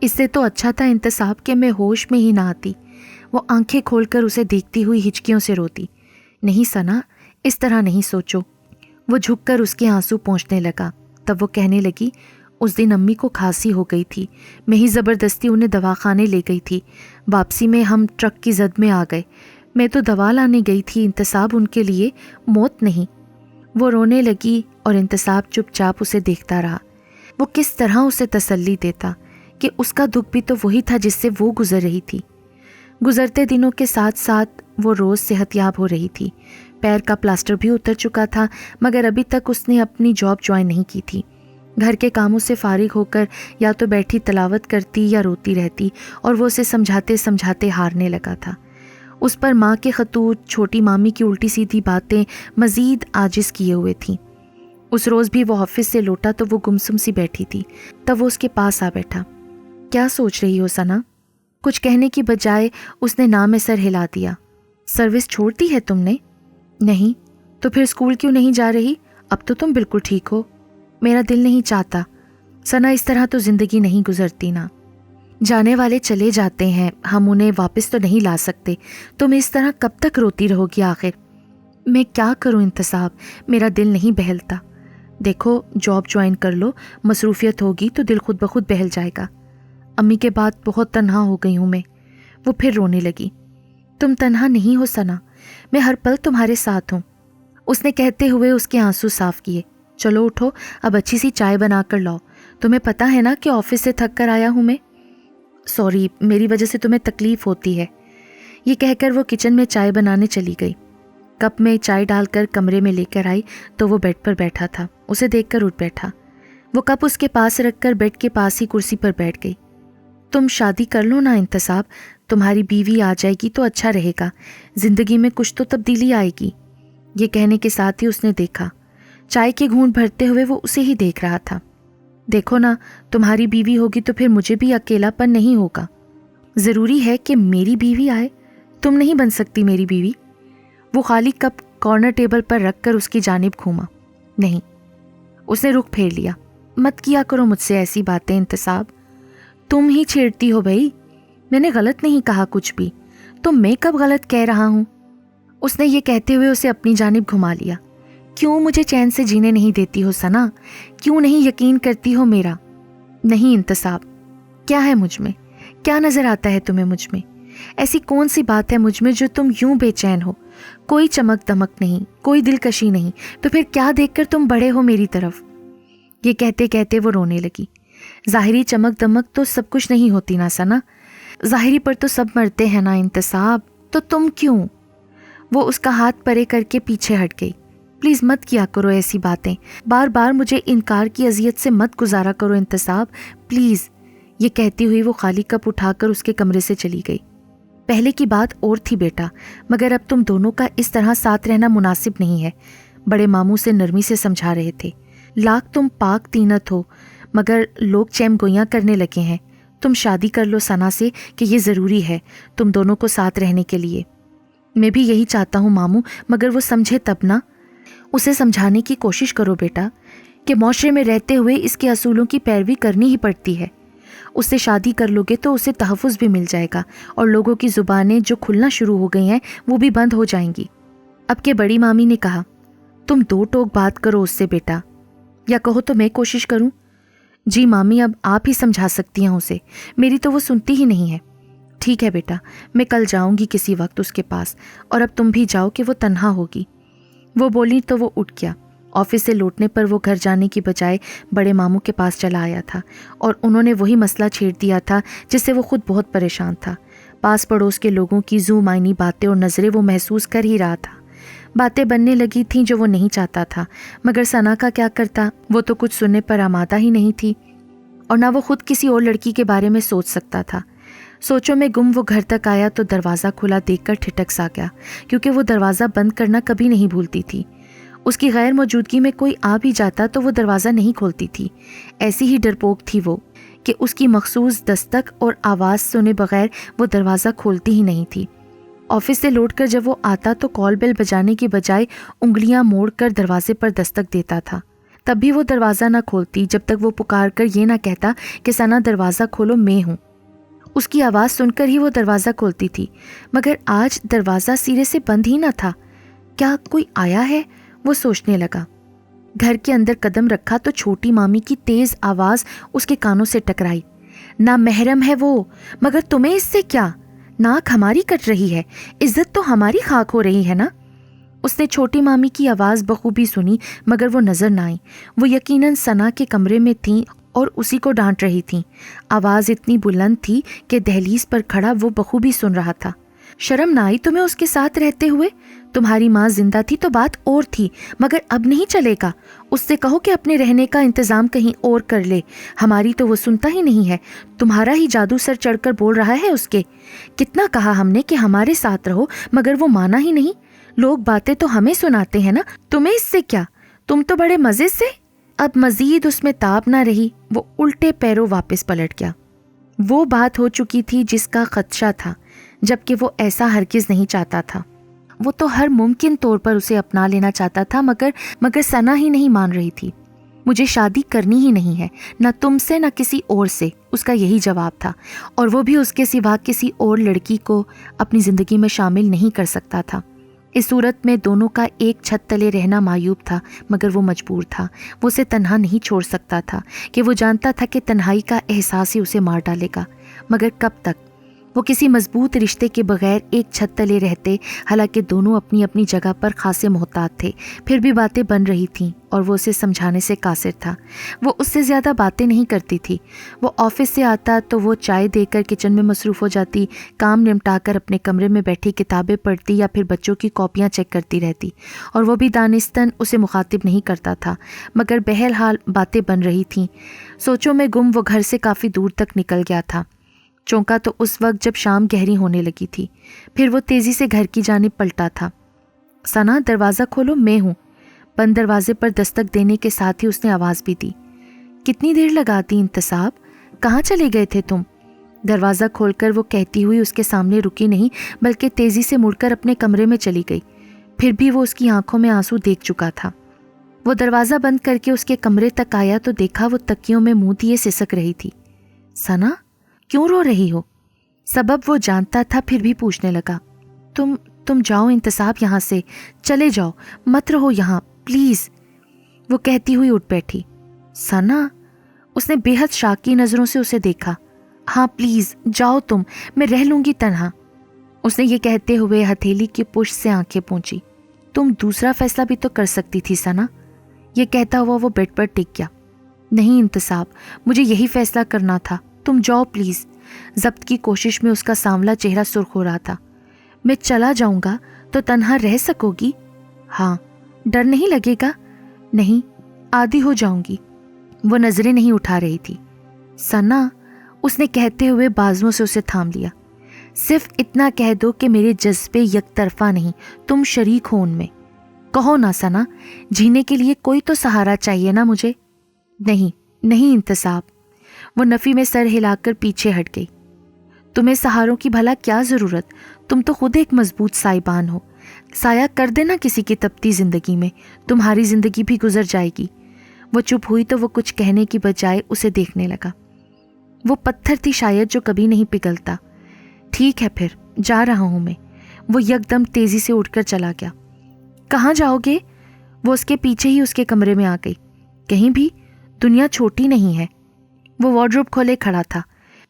اس سے تو اچھا تھا انتصاب کہ میں ہوش میں ہی نہ آتی۔ وہ آنکھیں کھول کر اسے دیکھتی ہوئی ہچکیوں سے روتی۔ نہیں ثنا، اس طرح نہیں سوچو۔ وہ جھک کر اس کے آنسو پونچھنے لگا۔ تب وہ کہنے لگی، اس دن امی کو کھانسی ہو گئی تھی، میں ہی زبردستی انہیں دواخانے لے گئی تھی۔ واپسی میں ہم ٹرک کی زد میں آ گئے۔ میں تو دوا لانے گئی تھی انتصاب، ان کے لیے، موت نہیں۔ وہ رونے لگی اور انتصاب چپ چاپ اسے دیکھتا رہا۔ وہ کس طرح اسے تسلی دیتا کہ اس کا دکھ بھی تو وہی تھا جس سے وہ گزر رہی تھی۔ گزرتے دنوں کے ساتھ ساتھ وہ روز صحت یاب ہو رہی تھی۔ پیر کا پلاسٹر بھی اتر چکا تھا، مگر ابھی تک اس نے اپنی جاب جوائن نہیں کی تھی۔ گھر کے کاموں سے فارغ ہو کر یا تو بیٹھی تلاوت کرتی یا روتی رہتی، اور وہ اسے سمجھاتے سمجھاتے ہارنے لگا تھا۔ اس پر ماں کے خطوط، چھوٹی مامی کی الٹی سیدھی باتیں مزید عاجز کیے ہوئے تھیں۔ اس روز بھی وہ آفس سے لوٹا تو وہ گمسم سی بیٹھی تھی۔ تب وہ اس کے پاس آ بیٹھا۔ کیا سوچ رہی ہو ثنا؟ کچھ کہنے کی بجائے اس نے نام میں سر ہلا دیا۔ سروس چھوڑ دی ہے تم نے؟ نہیں۔ تو پھر اسکول کیوں نہیں جا رہی؟ اب تو تم بالکل ٹھیک ہو۔ میرا دل نہیں چاہتا ثنا، اس طرح تو زندگی نہیں گزرتی نا۔ جانے والے چلے جاتے ہیں، ہم انہیں واپس تو نہیں لا سکتے۔ تم اس طرح کب تک روتی رہو گی آخر؟ میں کیا کروں انتصاب، میرا دل نہیں بہلتا۔ دیکھو، جاب جوائن کر لو، مصروفیت ہوگی تو دل خود بخود بہل جائے گا۔ امی کے بعد بہت تنہا ہو گئی ہوں میں۔ وہ پھر رونے لگی۔ تم تنہا نہیں ہو ثنا، میں ہر پل تمہارے ساتھ ہوں۔ اس نے کہتے ہوئے اس کے آنسو صاف کیے۔ چلو اٹھو، اب اچھی سی چائے بنا کر لاؤ۔ تمہیں پتہ ہے نا کہ آفس سے تھک کر آیا ہوں میں۔ سوری، میری وجہ سے تمہیں تکلیف ہوتی ہے۔ یہ کہہ کر وہ کچن میں چائے بنانے چلی گئی۔ کپ میں چائے ڈال کر کمرے میں لے کر آئی تو وہ بیڈ پر بیٹھا تھا۔ اسے دیکھ کر اٹھ بیٹھا۔ وہ کپ اس کے پاس رکھ کر بیڈ کے پاس ہی کرسی پر بیٹھ گئی۔ تم شادی کر لو نا انتصاب، تمہاری بیوی آ جائے گی تو اچھا رہے گا، زندگی میں کچھ تو تبدیلی آئے گی۔ یہ کہنے کے ساتھ ہی اس نے دیکھا۔ چائے کے گھونٹ بھرتے ہوئے وہ اسے ہی دیکھ رہا تھا۔ دیکھو نا، تمہاری بیوی ہوگی تو پھر مجھے بھی اکیلا پن نہیں ہوگا۔ ضروری ہے کہ میری بیوی آئے؟ تم نہیں بن سکتی میری بیوی۔ وہ خالی کپ کارنر ٹیبل پر رکھ کر اس کی جانب گھوما۔ نہیں، اس نے رخ پھیر لیا۔ مت کیا کرو مجھ سے ایسی باتیں انتصاب، تم ہی چھیڑتی ہو بھائی۔ میں نے غلط نہیں کہا کچھ بھی، تو میں کب غلط کہہ رہا ہوں؟ اس نے یہ کہتے ہوئے اسے اپنی جانب گھما لیا۔ کیوں مجھے چین سے جینے نہیں دیتی ہو ثنا؟ کیوں نہیں یقین کرتی ہو میرا؟ نہیں انتصاب، کیا ہے مجھ میں؟ کیا نظر آتا ہے تمہیں مجھ میں؟ ایسی کون سی بات ہے مجھ میں جو تم یوں بے چین ہو؟ کوئی چمک دمک نہیں، کوئی دلکشی نہیں، تو پھر کیا دیکھ کر تم بڑے ہو میری طرف؟ یہ کہتے کہتے وہ رونے لگی۔ ظاہری چمک دمک تو سب کچھ نہیں ہوتی نا ثنا، ظاہری پر تو سب مرتے ہیں نا انتصاب، تو تم کیوں؟ وہ اس کا ہاتھ پرے کر کے پیچھے ہٹ گئی۔ پلیز مت کیا کرو ایسی باتیں، بار بار مجھے انکار کی اذیت سے مت گزارا کرو انتصاب، پلیز۔ یہ کہتی ہوئی وہ خالی کپ اٹھا کر اس کے کمرے سے چلی گئی۔ پہلے کی بات اور تھی بیٹا، مگر اب تم دونوں کا اس طرح ساتھ رہنا مناسب نہیں ہے، بڑے ماموں سے نرمی سے سمجھا رہے تھے۔ لاکھ تم پاک تینت ہو، مگر لوگ چیم گوئیاں کرنے لگے ہیں۔ تم شادی کر لو ثنا سے کہ یہ ضروری ہے تم دونوں کو ساتھ رہنے کے لیے۔ میں بھی یہی چاہتا ہوں ماموں، مگر وہ سمجھے تب نا۔ اسے سمجھانے کی کوشش کرو بیٹا کہ معاشرے میں رہتے ہوئے اس کے اصولوں کی پیروی کرنی ہی پڑتی ہے۔ اس سے شادی کر لو گے تو اسے تحفظ بھی مل جائے گا، اور لوگوں کی زبانیں جو کھلنا شروع ہو گئی ہیں وہ بھی بند ہو جائیں گی۔ اب کے بڑی مامی نے کہا، تم دو ٹوک بات کرو اس سے بیٹا، یا کہو تو میں کوشش کروں۔ جی مامی، اب آپ ہی سمجھا سکتی ہیں اسے، میری تو وہ سنتی ہی نہیں ہے۔ ٹھیک ہے بیٹا، میں کل جاؤں گی کسی وقت اس کے پاس، اور اب تم بھی جاؤ کہ وہ تنہا ہوگی۔ وہ بولی تو وہ اٹھ گیا۔ آفس سے لوٹنے پر وہ گھر جانے کی بجائے بڑے ماموں کے پاس چلا آیا تھا، اور انہوں نے وہی مسئلہ چھیڑ دیا تھا جس سے وہ خود بہت پریشان تھا۔ پاس پڑوس کے لوگوں کی ذو معنی باتیں اور نظریں وہ محسوس کر ہی رہا تھا۔ باتیں بننے لگی تھیں جو وہ نہیں چاہتا تھا، مگر ثنا کا کیا کرتا، وہ تو کچھ سننے پر آمادہ ہی نہیں تھی، اور نہ وہ خود کسی اور لڑکی کے بارے میں سوچ سکتا تھا۔ سوچوں میں گم وہ گھر تک آیا تو دروازہ کھلا دیکھ کر ٹھٹک سا گیا، کیونکہ وہ دروازہ بند کرنا کبھی نہیں بھولتی تھی۔ اس کی غیر موجودگی میں کوئی آ بھی جاتا تو وہ دروازہ نہیں کھولتی تھی۔ ایسی ہی ڈرپوک تھی وہ کہ اس کی مخصوص دستک اور آواز سنے بغیر وہ دروازہ کھولتی ہی نہیں تھی۔ آفس سے لوٹ کر جب وہ آتا تو کال بیل بجانے کی بجائے انگلیاں موڑ کر دروازے پر دستک دیتا تھا۔ تب بھی وہ دروازہ نہ کھولتی جب تک وہ پکار کر یہ نہ کہتا کہ ثنا دروازہ کھولو، میں ہوں۔ اس کی آواز سن کر ہی وہ دروازہ کھولتی تھی، مگر آج دروازہ سرے سے بند ہی نہ تھا۔ کیا کوئی آیا ہے؟ وہ سوچنے لگا۔ گھر کے اندر قدم رکھا تو چھوٹی مامی کی تیز آواز اس کے کانوں سے ٹکرائی۔ نا محرم ہے وہ، مگر تمہیں اس سے کیا؟ ناک ہماری کٹ رہی ہے، عزت تو ہماری خاک ہو رہی ہے نا۔ اس نے چھوٹی مامی کی آواز بخوبی سنی مگر وہ نظر نہ آئی۔ وہ یقیناً ثنا کے کمرے میں تھیں اور اسی کو ڈانٹ رہی تھیں۔ آواز اتنی بلند تھی کہ دہلیز پر کھڑا وہ بخوبی سن رہا تھا۔ شرم نہ آئی تمہیں اس کے ساتھ رہتے ہوئے؟ تمہاری ماں زندہ تھی تو بات اور تھی، مگر اب نہیں چلے گا۔ اس سے کہو کہ اپنے رہنے کا انتظام کہیں اور کر لے، ہماری تو وہ سنتا ہی نہیں ہے۔ تمہارا ہی جادو سر چڑھ کر بول رہا ہے اس کے۔ کتنا کہا ہم نے کہ ہمارے ساتھ رہو، مگر وہ مانا ہی نہیں۔ لوگ باتیں تو ہمیں سناتے ہیں نا، تمہیں اس سے کیا؟ تم تو بڑے مزے سے۔ اب مزید اس میں تاب نہ رہی، وہ الٹے پیروں واپس پلٹ گیا۔ وہ بات ہو چکی تھی جس کا خدشہ تھا، جبکہ وہ ایسا ہرگز نہیں چاہتا تھا۔ وہ تو ہر ممکن طور پر اسے اپنا لینا چاہتا تھا، مگر ثنا ہی نہیں مان رہی تھی۔ مجھے شادی کرنی ہی نہیں ہے، نہ تم سے نہ کسی اور سے، اس کا یہی جواب تھا، اور وہ بھی اس کے سوا کسی اور لڑکی کو اپنی زندگی میں شامل نہیں کر سکتا تھا۔ اس صورت میں دونوں کا ایک چھت تلے رہنا معیوب تھا، مگر وہ مجبور تھا۔ وہ اسے تنہا نہیں چھوڑ سکتا تھا کہ وہ جانتا تھا کہ تنہائی کا احساس ہی اسے مار ڈالے گا، مگر کب تک؟ وہ کسی مضبوط رشتے کے بغیر ایک چھت تلے رہتے، حالانکہ دونوں اپنی اپنی جگہ پر خاصے محتاط تھے، پھر بھی باتیں بن رہی تھیں اور وہ اسے سمجھانے سے قاصر تھا۔ وہ اس سے زیادہ باتیں نہیں کرتی تھی۔ وہ آفس سے آتا تو وہ چائے دے کر کچن میں مصروف ہو جاتی، کام نمٹا کر اپنے کمرے میں بیٹھی کتابیں پڑھتی یا پھر بچوں کی کاپیاں چیک کرتی رہتی، اور وہ بھی دانستاً اسے مخاطب نہیں کرتا تھا، مگر بہرحال باتیں بن رہی تھیں۔ سوچوں میں گم وہ گھر سے کافی دور تک نکل گیا تھا۔ چونکا تو اس وقت جب شام گہری ہونے لگی تھی، پھر وہ تیزی سے گھر کی جانب پلٹا تھا۔ ثنا دروازہ کھولو، میں ہوں۔ بند دروازے پر دستک دینے کے ساتھ ہی اس نے آواز بھی دی۔ کتنی دیر لگاتی انتصاب، کہاں چلے گئے تھے تم؟ دروازہ کھول کر وہ کہتی ہوئی اس کے سامنے رکی نہیں، بلکہ تیزی سے مڑ کر اپنے کمرے میں چلی گئی۔ پھر بھی وہ اس کی آنکھوں میں آنسو دیکھ چکا تھا۔ وہ دروازہ بند کر کے اس کے کمرے تک آیا تو دیکھا وہ تکیوں میں منہ دیے سسک رہی تھی۔ ثنا، کیوں رو رہی ہو؟ سبب وہ جانتا تھا، پھر بھی پوچھنے لگا۔ تم جاؤ انتصاب، یہاں سے چلے جاؤ، مت رہو یہاں پلیز، وہ کہتی ہوئی اٹھ بیٹھی۔ ثنا، اس نے بے حد شاکی نظروں سے اسے دیکھا۔ ہاں پلیز جاؤ تم، میں رہ لوں گی تنہا، اس نے یہ کہتے ہوئے ہتھیلی کی پشت سے آنکھیں پونچھی۔ تم دوسرا فیصلہ بھی تو کر سکتی تھی ثنا، یہ کہتا ہوا وہ بیڈ پر ٹک گیا۔ نہیں انتصاب، مجھے یہی فیصلہ کرنا تھا، تم جاؤ پلیز۔ ضبط کی کوشش میں اس کا سانولا چہرہ سرخ ہو رہا تھا۔ میں چلا جاؤں گا تو تنہا رہ سکو گی؟ ہاں۔ ڈر نہیں لگے گا؟ نہیں، عادی ہو جاؤں گی۔ وہ نظریں نہیں اٹھا رہی تھی۔ ثنا، اس نے کہتے ہوئے بازوؤں سے اسے تھام لیا۔ صرف اتنا کہہ دو کہ میرے جذبے یک طرفہ نہیں، تم شریک ہو ان میں۔ کہو نا ثنا، جینے کے لیے کوئی تو سہارا چاہیے نا مجھے۔ نہیں انتصاب، وہ نفی میں سر ہلا کر پیچھے ہٹ گئی۔ تمہیں سہاروں کی بھلا کیا ضرورت؟ تم تو خود ایک مضبوط سائبان ہو۔ سایہ کر دینا کسی کی تپتی زندگی میں، تمہاری زندگی بھی گزر جائے گی۔ وہ چپ ہوئی تو وہ کچھ کہنے کی بجائے اسے دیکھنے لگا۔ وہ پتھر تھی شاید جو کبھی نہیں پگھلتا۔ ٹھیک ہے پھر، جا رہا ہوں میں۔ وہ یکدم تیزی سے اٹھ کر چلا گیا۔ کہاں جاؤ گے؟ وہ اس کے پیچھے ہی اس کے کمرے میں آ گئی۔ کہیں بھی، دنیا چھوٹی نہیں ہے۔ وہ وارڈروب کھولے کھڑا تھا۔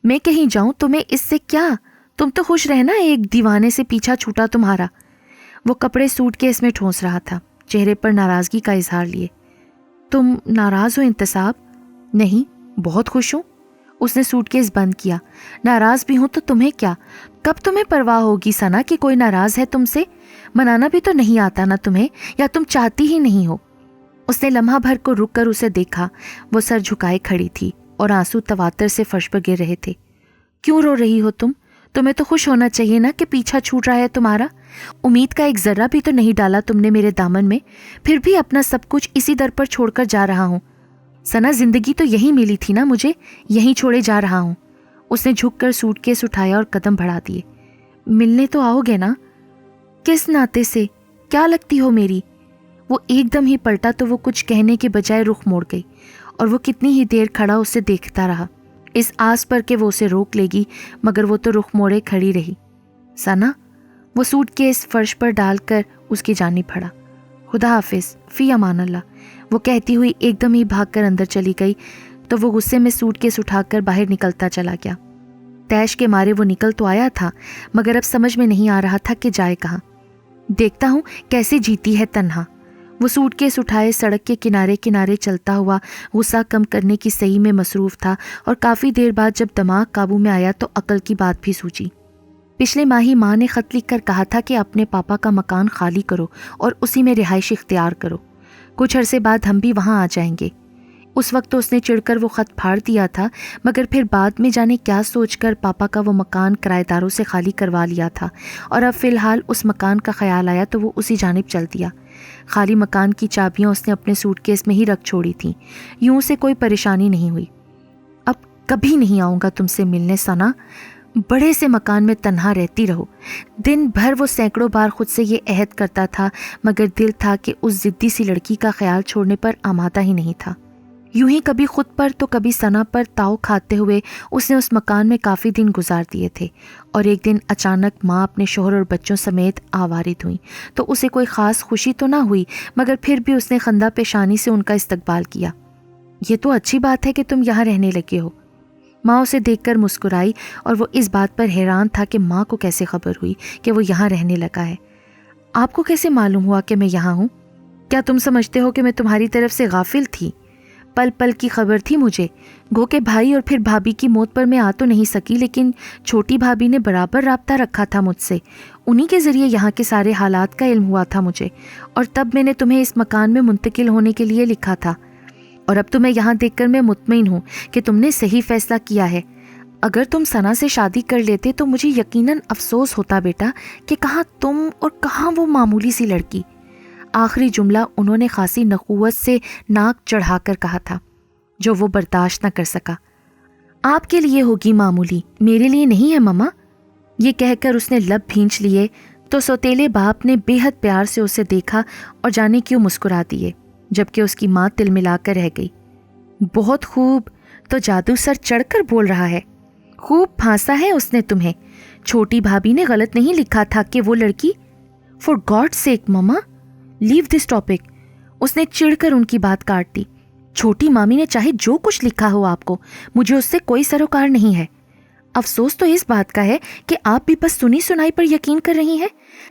میں کہیں جاؤں تمہیں اس سے کیا؟ تم تو خوش رہنا، ایک دیوانے سے پیچھا چھوٹا تمہارا۔ وہ کپڑے سوٹ کیس میں ٹھونس رہا تھا، چہرے پر ناراضگی کا اظہار لیے۔ تم ناراض ہو انتصاب؟ نہیں، بہت خوش ہوں۔ اس نے سوٹ کیس بند کیا۔ ناراض بھی ہوں تو تمہیں کیا؟ کب تمہیں پرواہ ہوگی ثنا کہ کوئی ناراض ہے تم سے؟ منانا بھی تو نہیں آتا نا تمہیں، یا تم چاہتی ہی نہیں ہو؟ اس نے لمحہ بھر کو رک کر اسے دیکھا۔ وہ سر جھکائے کھڑی تھی اور آنسو تواتر سے فرش پر گر رہے تھے۔ کیوں رو رہی ہو تم؟ تمہیں تو خوش ہونا چاہیے نا کہ پیچھا چھوٹ رہا ہے تمہارا۔ امید کا ایک ذرہ بھی تو نہیں ڈالا تم نے میرے دامن میں، پھر بھی اپنا سب کچھ اسی در پر چھوڑ کر جا رہا ہوں۔ ثنا، زندگی تو یہی ملی تھی نا مجھے، یہیں چھوڑے جا رہا ہوں۔ اس نے جھک کر سوٹ کیس اٹھایا اور قدم بڑھا دیے۔ ملنے تو آؤ گے نا؟ کس ناطے سے؟ کیا لگتی ہو میری؟ وہ ایک دم ہی پلٹا تو وہ کچھ کہنے کے بجائے رخ موڑ گئی اور وہ کتنی ہی دیر کھڑا اسے دیکھتا رہا، اس آس پر کہ وہ اسے روک لے گی، مگر وہ تو رخ موڑے کھڑی رہی۔ ثنا، وہ سوٹ کیس فرش پر ڈال کر اس کی جانب بڑھا۔ خدا حافظ، فی امان اللہ، وہ کہتی ہوئی ایک دم ہی بھاگ کر اندر چلی گئی تو وہ غصے میں سوٹ کیس اٹھا کر باہر نکلتا چلا گیا۔ تیش کے مارے وہ نکل تو آیا تھا، مگر اب سمجھ میں نہیں آ رہا تھا کہ جائے کہاں۔ دیکھتا ہوں کیسے جیتی ہے تنہا۔ وہ سوٹ کیس اٹھائے سڑک کے کنارے کنارے چلتا ہوا غصہ کم کرنے کی صحیح میں مصروف تھا، اور کافی دیر بعد جب دماغ قابو میں آیا تو عقل کی بات بھی سوچی۔ پچھلے ماہ ہی ماں نے خط لکھ کر کہا تھا کہ اپنے پاپا کا مکان خالی کرو اور اسی میں رہائش اختیار کرو، کچھ عرصے بعد ہم بھی وہاں آ جائیں گے۔ اس وقت تو اس نے چڑ کر وہ خط پھاڑ دیا تھا، مگر پھر بعد میں جانے کیا سوچ کر پاپا کا وہ مکان کرایہ داروں سے خالی کروا لیا تھا، اور اب فی الحال اس مکان کا خیال آیا تو وہ اسی جانب چل دیا۔ خالی مکان کی چابیاں اس نے اپنے سوٹ کیس میں ہی رکھ چھوڑی تھیں، یوں اسے کوئی پریشانی نہیں ہوئی۔ اب کبھی نہیں آؤں گا تم سے ملنے ثنا، بڑے سے مکان میں تنہا رہتی رہو۔ دن بھر وہ سینکڑوں بار خود سے یہ عہد کرتا تھا، مگر دل تھا کہ اس ضدی سی لڑکی کا خیال چھوڑنے پر آمادہ ہی نہیں تھا۔ یوں ہی کبھی خود پر تو کبھی ثنا پر تاؤ کھاتے ہوئے اس نے اس مکان میں کافی دن گزار دیے تھے، اور ایک دن اچانک ماں اپنے شوہر اور بچوں سمیت وارد ہوئیں تو اسے کوئی خاص خوشی تو نہ ہوئی، مگر پھر بھی اس نے خندہ پیشانی سے ان کا استقبال کیا۔ یہ تو اچھی بات ہے کہ تم یہاں رہنے لگے ہو۔ ماں اسے دیکھ کر مسکرائی، اور وہ اس بات پر حیران تھا کہ ماں کو کیسے خبر ہوئی کہ وہ یہاں رہنے لگا ہے۔ آپ کو کیسے معلوم ہوا کہ میں یہاں ہوں؟ کیا تم سمجھتے ہو کہ میں تمہاری طرف سے غافل تھی؟ پل پل کی خبر تھی مجھے، گو کہ بھائی اور پھر بھابھی کی موت پر میں آ تو نہیں سکی، لیکن چھوٹی بھابھی نے برابر رابطہ رکھا تھا مجھ سے، انہی کے ذریعے یہاں کے سارے حالات کا علم ہوا تھا مجھے، اور تب میں نے تمہیں اس مکان میں منتقل ہونے کے لیے لکھا تھا، اور اب تمہیں یہاں دیکھ کر میں مطمئن ہوں کہ تم نے صحیح فیصلہ کیا ہے۔ اگر تم ثنا سے شادی کر لیتے تو مجھے یقیناً افسوس ہوتا بیٹا کہ کہاں تم اور کہاں وہ معمولی سی لڑکی۔ آخری جملہ انہوں نے خاصی نخوت سے ناک چڑھا کر کہا تھا، جو وہ برداشت نہ کر سکا۔ آپ کے لیے ہوگی معمولی، میرے لیے نہیں ہے ماما۔ یہ کہہ کر اس نے لب بھینچ لیے تو سوتیلے باپ نے بے حد پیار سے اسے دیکھا اور جانے کیوں مسکرا دیے، جبکہ اس کی ماں تل ملا کر رہ گئی۔ بہت خوب، تو جادو سر چڑھ کر بول رہا ہے، خوب پھانسا ہے اس نے تمہیں۔ چھوٹی بھابھی نے غلط نہیں لکھا تھا کہ وہ لڑکی۔ For God sake mama, leave this topic. اس نے چڑھ کر ان کی بات کاٹ دی۔ چھوٹی مامی نے چاہے جو کچھ لکھا ہو آپ کو، مجھے اس سے کوئی سروکار نہیں ہے۔ افسوس تو اس بات کا ہے کہ آپ بھی بس سنی سنائی پر یقین کر رہی ہیں۔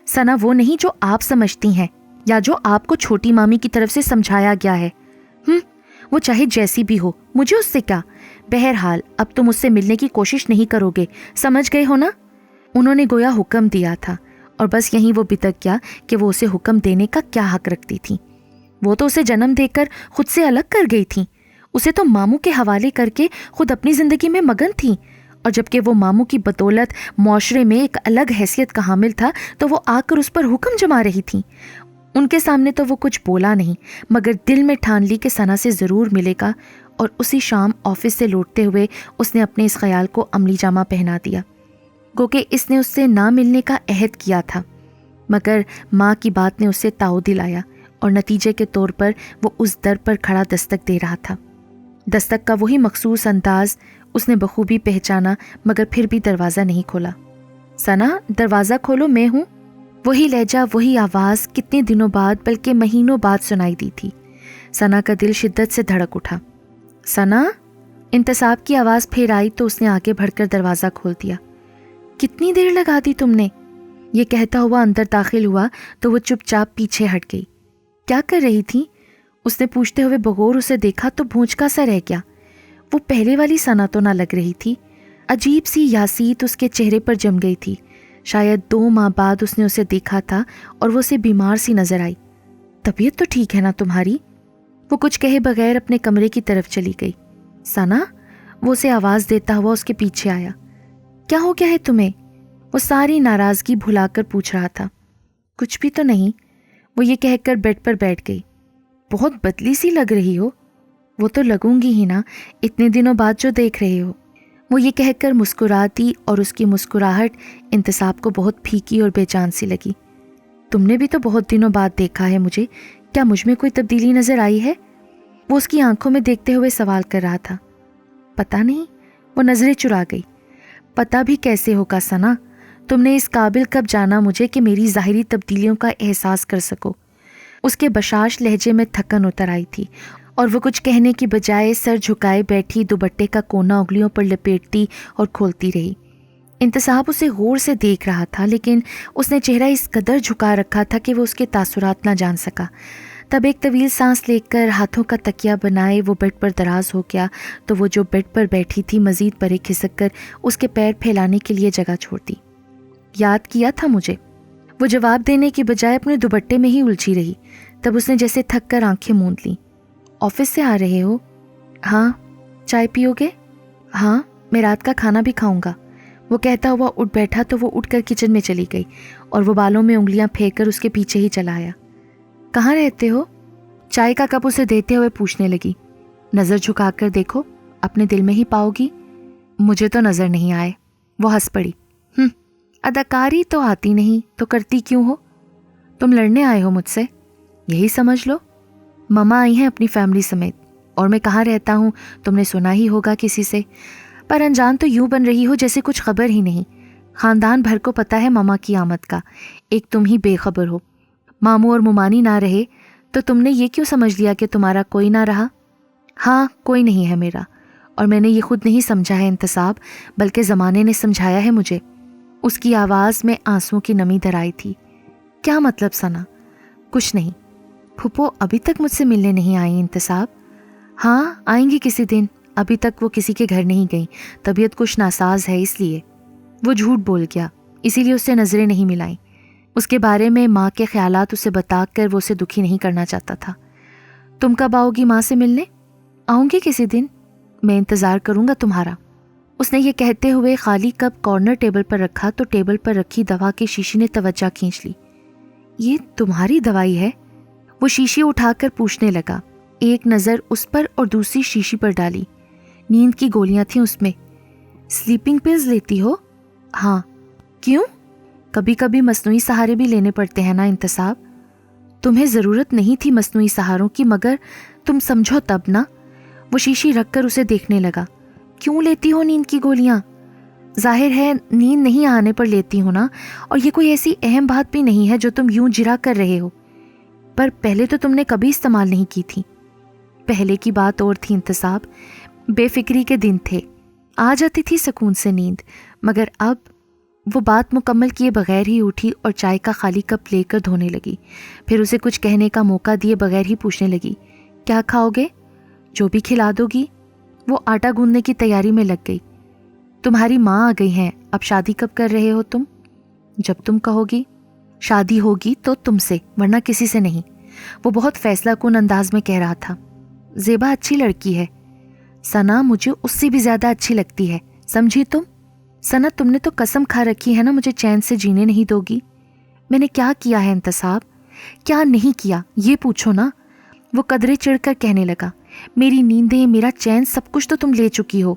ثنا وہ نہیں جو آپ سمجھتی ہیں یا جو آپ کو چھوٹی مامی کی طرف سے سمجھایا گیا ہے۔ وہ چاہے جیسی بھی ہو، مجھے اس سے کیا؟ بہرحال اب تم اس سے ملنے کی کوشش نہیں کرو گے، سمجھ گئے ہو نا؟ انہوں نے گویا حکم دیا تھا، اور بس یہیں وہ بتک گیا کہ وہ اسے حکم دینے کا کیا حق رکھتی تھی۔ وہ تو اسے جنم دے کر خود سے الگ کر گئی تھیں، اسے تو ماموں کے حوالے کر کے خود اپنی زندگی میں مگن تھیں، اور جبکہ وہ ماموں کی بدولت معاشرے میں ایک الگ حیثیت کا حامل تھا تو وہ آ کر اس پر حکم جما رہی تھیں۔ ان کے سامنے تو وہ کچھ بولا نہیں، مگر دل میں ٹھان لی کہ ثنا سے ضرور ملے گا، اور اسی شام آفس سے لوٹتے ہوئے اس نے اپنے اس خیال کو عملی جامہ پہنا دیا۔ گو کہ اس نے اس سے نہ ملنے کا عہد کیا تھا، مگر ماں کی بات نے اسے تاؤ دلایا، اور نتیجے کے طور پر وہ اس در پر کھڑا دستک دے رہا تھا۔ دستک کا وہی مخصوص انداز اس نے بخوبی پہچانا، مگر پھر بھی دروازہ نہیں کھولا۔ ثنا، دروازہ کھولو، میں ہوں۔ وہی لہجہ، وہی آواز کتنے دنوں بعد بلکہ مہینوں بعد سنائی دی تھی۔ ثنا کا دل شدت سے دھڑک اٹھا۔ ثنا، انتصاب کی آواز پھر آئی تو اس نے آگے بڑھ کر دروازہ کھول دیا۔ کتنی دیر لگا دی تم نے؟ یہ کہتا ہوا اندر داخل ہوا تو وہ چپ چاپ پیچھے ہٹ گئی۔ کیا کر رہی تھی؟ اس نے پوچھتے ہوئے بغور اسے دیکھا تو بھونچکا سا رہ گیا۔ وہ پہلے والی ثنا تو نہ لگ رہی تھی، عجیب سی یاسیت اس کے چہرے پر جم گئی تھی۔ شاید 2 ماہ بعد اس نے اسے دیکھا تھا اور وہ اسے بیمار سی نظر آئی۔ طبیعت تو ٹھیک ہے نا تمہاری؟ وہ کچھ کہے بغیر اپنے کمرے کی طرف چلی گئی۔ ثنا، وہ اسے آواز دیتا ہوا اس کے پیچھے آیا۔ کیا ہو گیا ہے تمہیں؟ وہ ساری ناراضگی بھلا کر پوچھ رہا تھا۔ کچھ بھی تو نہیں، وہ یہ کہہ کر بیڈ پر بیٹھ گئی۔ بہت بدلی سی لگ رہی ہو۔ وہ تو لگوں گی ہی نا، اتنے دنوں بعد جو دیکھ رہے ہو۔ وہ یہ کہہ کر مسکرا دی، اور اس کی مسکراہٹ انتصاب کو بہت پھیکی اور بے جان سی لگی۔ تم نے بھی تو بہت دنوں بعد دیکھا ہے مجھے، کیا مجھ میں کوئی تبدیلی نظر آئی ہے؟ وہ اس کی آنکھوں میں دیکھتے ہوئے سوال کر رہا تھا۔ پتہ نہیں، وہ نظریں چرا گئی۔ پتہ بھی کیسے ہوگا ثنا، تم نے اس قابل کب جانا مجھے کہ میری ظاہری تبدیلیوں کا احساس کر سکو۔ اس کے بشاش لہجے میں تھکن اتر آئی تھی اور وہ کچھ کہنے کی بجائے سر جھکائے بیٹھی دوپٹے کا کونا انگلیوں پر لپیٹتی اور کھولتی رہی۔ انتصاب اسے غور سے دیکھ رہا تھا، لیکن اس نے چہرہ اس قدر جھکا رکھا تھا کہ وہ اس کے تاثرات نہ جان سکا۔ تب ایک طویل سانس لے کر ہاتھوں کا تکیہ بنائے وہ بیڈ پر دراز ہو گیا تو وہ جو بیڈ پر بیٹھی تھی مزید پرے کھسک کر اس کے پیر پھیلانے کے لیے جگہ چھوڑ دی۔ یاد کیا تھا مجھے؟ وہ جواب دینے کی بجائے اپنے دوپٹے میں ہی الجھی رہی۔ تب اس نے جیسے تھک کر آنکھیں موند لیں۔ آفس سے آ رہے ہو؟ ہاں۔ چائے پیو گے؟ ہاں، میں رات کا کھانا بھی کھاؤں گا۔ وہ کہتا ہوا اٹھ بیٹھا تو وہ اٹھ کر کچن میں چلی گئی اور وہ بالوں میں انگلیاں پھینک کر اس کے پیچھے ہی چلا آیا۔ کہاں رہتے ہو؟ چائے کا کپ اسے دیتے ہوئے پوچھنے لگی۔ نظر جھکا کر دیکھو، اپنے دل میں ہی پاؤ گی۔ مجھے تو نظر نہیں آئے۔ وہ ہنس پڑی۔ اداکاری تو آتی نہیں تو کرتی کیوں ہو؟ تم لڑنے آئے ہو مجھ سے، یہی سمجھ لو۔ مما آئی ہیں اپنی فیملی سمیت، اور میں کہاں رہتا ہوں تم نے سنا ہی ہوگا کسی سے، پر انجان تو یوں بن رہی ہو جیسے کچھ خبر ہی نہیں۔ خاندان بھر کو پتہ ہے مما کی آمد کا، ایک تم ہی بے خبر ہو۔ ماموں اور ممانی نہ رہے تو تم نے یہ کیوں سمجھ لیا کہ تمہارا کوئی نہ رہا؟ ہاں، کوئی نہیں ہے میرا، اور میں نے یہ خود نہیں سمجھا ہے انتصاب، بلکہ زمانے نے سمجھایا ہے مجھے۔ اس کی آواز میں آنسوں کی نمی در آئی تھی۔ کیا مطلب ثنا؟ کچھ نہیں۔ پھپھو ابھی تک مجھ سے ملنے نہیں آئی انتصاب؟ ہاں، آئیں گی کسی دن، ابھی تک وہ کسی کے گھر نہیں گئیں، طبیعت کچھ ناساز ہے اس لیے۔ وہ جھوٹ بول گیا، اسی لیے اس سے نظریں نہیں ملائیں۔ اس کے بارے میں ماں کے خیالات اسے بتا کر وہ اسے دکھی نہیں کرنا چاہتا تھا۔ تم کب آؤ گی ماں سے ملنے؟ آؤں گی کسی دن، میں انتظار کروں گا تمہارا۔ اس نے یہ کہتے ہوئے خالی کپ کارنر ٹیبل پر رکھا تو ٹیبل پر رکھی دوا کی شیشی نے توجہ کھینچ لی۔ یہ تمہاری دوائی ہے؟ وہ شیشی اٹھا کر پوچھنے لگا، ایک نظر اس پر اور دوسری شیشی پر ڈالی۔ نیند کی گولیاں تھیں اس میں۔ سلیپنگ پلز لیتی ہو؟ ہاں۔ کیوں؟ کبھی کبھی مصنوعی سہارے بھی لینے پڑتے ہیں نا انتصاب۔ تمہیں ضرورت نہیں تھی مصنوعی سہاروں کی، مگر تم سمجھو تب نا۔ وہ شیشی رکھ کر اسے دیکھنے لگا۔ کیوں لیتی ہو نیند کی گولیاں؟ ظاہر ہے نیند نہیں آنے پر لیتی ہو نا، اور یہ کوئی ایسی اہم بات بھی نہیں ہے جو تم یوں جرا کر رہے ہو۔ پر پہلے تو تم نے کبھی استعمال نہیں کی تھی۔ پہلے کی بات اور تھی انتصاب، بے فکری کے دن تھے، آ جاتی تھی سکون سے نیند، مگر اب… وہ بات مکمل کیے بغیر ہی اٹھی اور چائے کا خالی کپ لے کر دھونے لگی۔ پھر اسے کچھ کہنے کا موقع دیے بغیر ہی پوچھنے لگی، کیا کھاؤ گے؟ جو بھی کھلا دو گی۔ وہ آٹا گوندنے کی تیاری میں لگ گئی۔ تمہاری ماں آ گئی ہیں، اب شادی کب کر رہے ہو تم؟ جب تم کہو گی۔ شادی ہوگی تو تم سے، ورنہ کسی سے نہیں۔ وہ بہت فیصلہ کن انداز میں کہہ رہا تھا۔ زیبا اچھی لڑکی ہے ثنا، مجھے اس سے بھی زیادہ اچھی لگتی ہے، سمجھی تم؟ ثنا، تم نے تو قسم کھا رکھی ہے نا مجھے چین سے جینے نہیں دو گی۔ میں نے کیا کیا ہے انتصاب؟ کیا نہیں کیا یہ پوچھو نا۔ وہ قدرے چڑھ کر کہنے لگا، میری نیندیں، میرا چین، سب کچھ تو تم لے چکی ہو،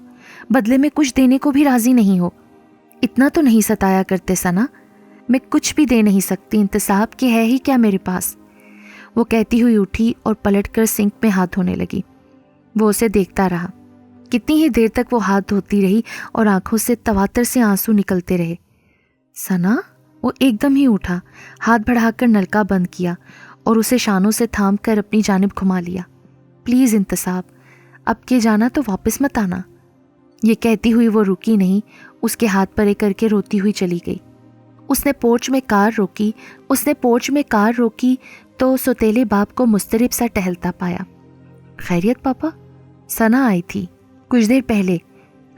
بدلے میں کچھ دینے کو بھی راضی نہیں ہو۔ اتنا تو نہیں ستایا کرتے ثنا، میں کچھ بھی دے نہیں سکتی انتصاب، کہ ہے ہی کیا میرے پاس۔ وہ کہتی ہوئی اٹھی اور پلٹ کر سنک میں ہاتھ دھونے لگی۔ وہ اسے دیکھتا رہا۔ کتنی ہی دیر تک وہ ہاتھ دھوتی رہی اور آنکھوں سے تواتر سے آنسو نکلتے رہے۔ ثنا، وہ ایک دم ہی اٹھا، ہاتھ بڑھا کر نلکا بند کیا اور اسے شانوں سے تھام کر اپنی جانب گھما لیا۔ پلیز انتصاب، اب کے جانا تو واپس مت آنا۔ یہ کہتی ہوئی وہ رکی نہیں، اس کے ہاتھ پرے کر کے روتی ہوئی چلی گئی۔ اس نے پورچ میں کار روکی تو سوتیلے باپ کو مضطرب سا ٹہلتا پایا۔ خیریت پاپا؟ ثنا آئی تھی کچھ دیر پہلے،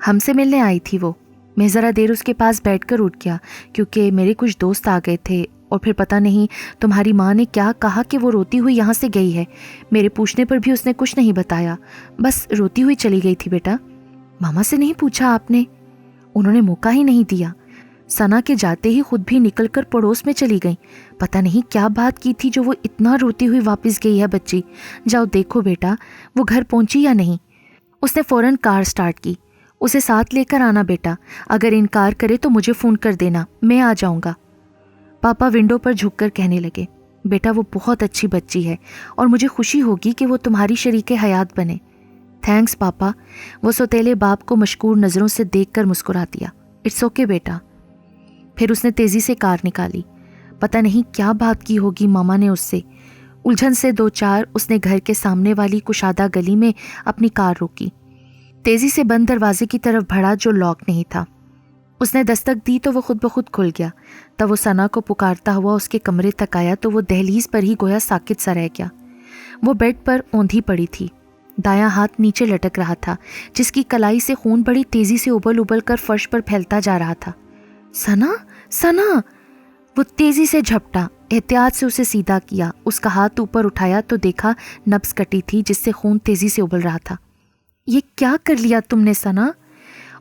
ہم سے ملنے آئی تھی وہ۔ میں ذرا دیر اس کے پاس بیٹھ کر اٹھ گیا کیونکہ میرے کچھ دوست آ گئے تھے، اور پھر پتہ نہیں تمہاری ماں نے کیا کہا کہ وہ روتی ہوئی یہاں سے گئی ہے۔ میرے پوچھنے پر بھی اس نے کچھ نہیں بتایا، بس روتی ہوئی چلی گئی تھی۔ بیٹا، ماما سے نہیں پوچھا آپ نے؟ انہوں نے موقع ہی نہیں دیا۔ ثنا کے جاتے ہی خود بھی نکل کر پڑوس میں چلی گئیں۔ پتہ نہیں کیا بات کی تھی جو وہ اتنا روتی ہوئی واپس گئی ہے بچی۔ جاؤ دیکھو بیٹا وہ گھر پہنچی یا نہیں۔ اس نے فوراً کار سٹارٹ کی۔ اسے ساتھ لے کر آنا بیٹا، اگر انکار کرے تو مجھے فون کر دینا، میں آ جاؤں گا۔ پاپا ونڈو پر جھک کر کہنے لگے، بیٹا وہ بہت اچھی بچی ہے اور مجھے خوشی ہوگی کہ وہ تمہاری شریک حیات بنے۔ تھینکس پاپا۔ وہ سوتیلے باپ کو مشکور نظروں سے دیکھ کر مسکرا دیا۔ اٹس اوکے بیٹا۔ پھر اس نے تیزی سے کار نکالی۔ پتہ نہیں کیا بات کی ہوگی ماما نے اس سے۔ الجھن سے دو چار اس نے گھر کے سامنے والی کشادہ گلی میں اپنی کار روکی، تیزی سے بند دروازے کی طرف بڑھا جو لاک نہیں تھا۔ اس نے دستک دی تو وہ خود بخود کھل گیا۔ تب وہ ثنا کو پکارتا ہوا اس کے کمرے تک آیا تو وہ دہلیز پر ہی گویا ساکت سا رہ گیا۔ وہ بیڈ پر اوندھی پڑی تھی، دایاں ہاتھ نیچے لٹک رہا تھا، جس کی کلائی سے خون بڑی تیزی سے ابل ابل کر فرش پر پھیلتا جا رہا تھا۔ ثنا، ثنا! وہ تیزی سے جھپٹا، احتیاط سے اسے سیدھا کیا، اس کا ہاتھ اوپر اٹھایا تو دیکھا نبض کٹی تھی جس سے خون تیزی سے ابل رہا تھا۔ یہ کیا کر لیا تم نے ثنا؟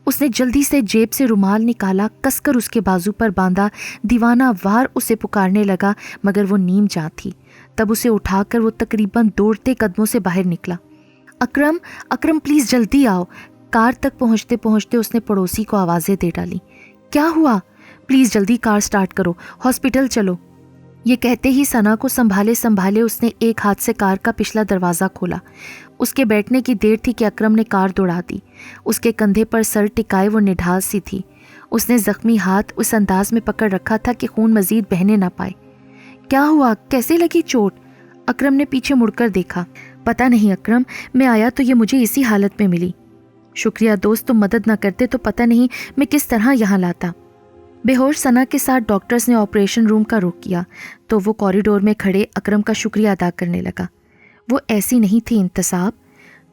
اس نے جلدی سے جیب سے رومال نکالا، کس کر اس کے بازو پر باندھا، دیوانہ وار اسے پکارنے لگا مگر وہ نیم جاں تھی۔ تب اسے اٹھا کر وہ تقریباً دوڑتے قدموں سے باہر نکلا۔ اکرم، اکرم پلیز جلدی آؤ۔ کار تک پہنچتے پہنچتے اس نے پڑوسی کو آوازیں دے ڈالی۔ کیا ہوا؟ پلیز جلدی کار سٹارٹ کرو، ہاسپٹل چلو۔ یہ کہتے ہی ثنا کو سنبھالے سنبھالے اس نے ایک ہاتھ سے کار کا پچھلا دروازہ کھولا۔ اس کے بیٹھنے کی دیر تھی کہ اکرم نے کار دوڑا دی۔ اس کے کندھے پر سر ٹکائے وہ نڈھال سی تھی۔ اس نے زخمی ہاتھ اس انداز میں پکڑ رکھا تھا کہ خون مزید بہنے نہ پائے۔ کیا ہوا؟ کیسے لگی چوٹ؟ اکرم نے پیچھے مڑ کر دیکھا۔ پتہ نہیں اکرم، میں آیا تو یہ مجھے اسی حالت میں ملی۔ شکریہ دوست، تم مدد نہ کرتے تو پتہ نہیں میں کس طرح یہاں لاتا۔ بے ہوش ثنا کے ساتھ ڈاکٹرز نے آپریشن روم کا رخ کیا تو وہ کوریڈور میں کھڑے اکرم کا شکریہ ادا کرنے لگا۔ وہ ایسی نہیں تھی انتصاب،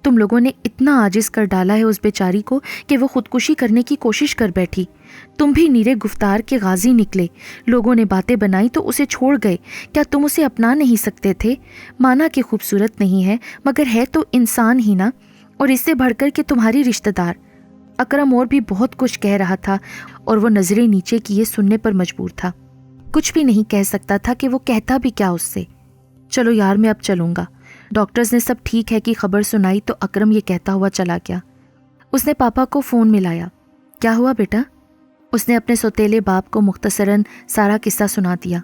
تم لوگوں نے اتنا عاجز کر ڈالا ہے اس بیچاری کو کہ وہ خودکشی کرنے کی کوشش کر بیٹھی۔ تم بھی نیرے گفتار کے غازی نکلے، لوگوں نے باتیں بنائی تو اسے چھوڑ گئے۔ کیا تم اسے اپنا نہیں سکتے تھے؟ مانا کہ خوبصورت نہیں ہے مگر ہے تو انسان ہی نا، اور اس سے بڑھ کر کہ تمہاری رشتہ دار۔ اکرم اور بھی بہت کچھ کہہ رہا تھا اور وہ نظریں نیچے کیے سننے پر مجبور تھا۔ کچھ بھی نہیں کہہ سکتا تھا کہ وہ کہتا بھی کیا اس سے۔ چلو یار میں اب چلوں گا۔ ڈاکٹرز نے سب ٹھیک ہے کی خبر سنائی تو اکرم یہ کہتا ہوا چلا گیا۔ اس نے پاپا کو فون ملایا۔ کیا ہوا بیٹا؟ اس نے اپنے سوتیلے باپ کو مختصراً سارا قصہ سنا دیا۔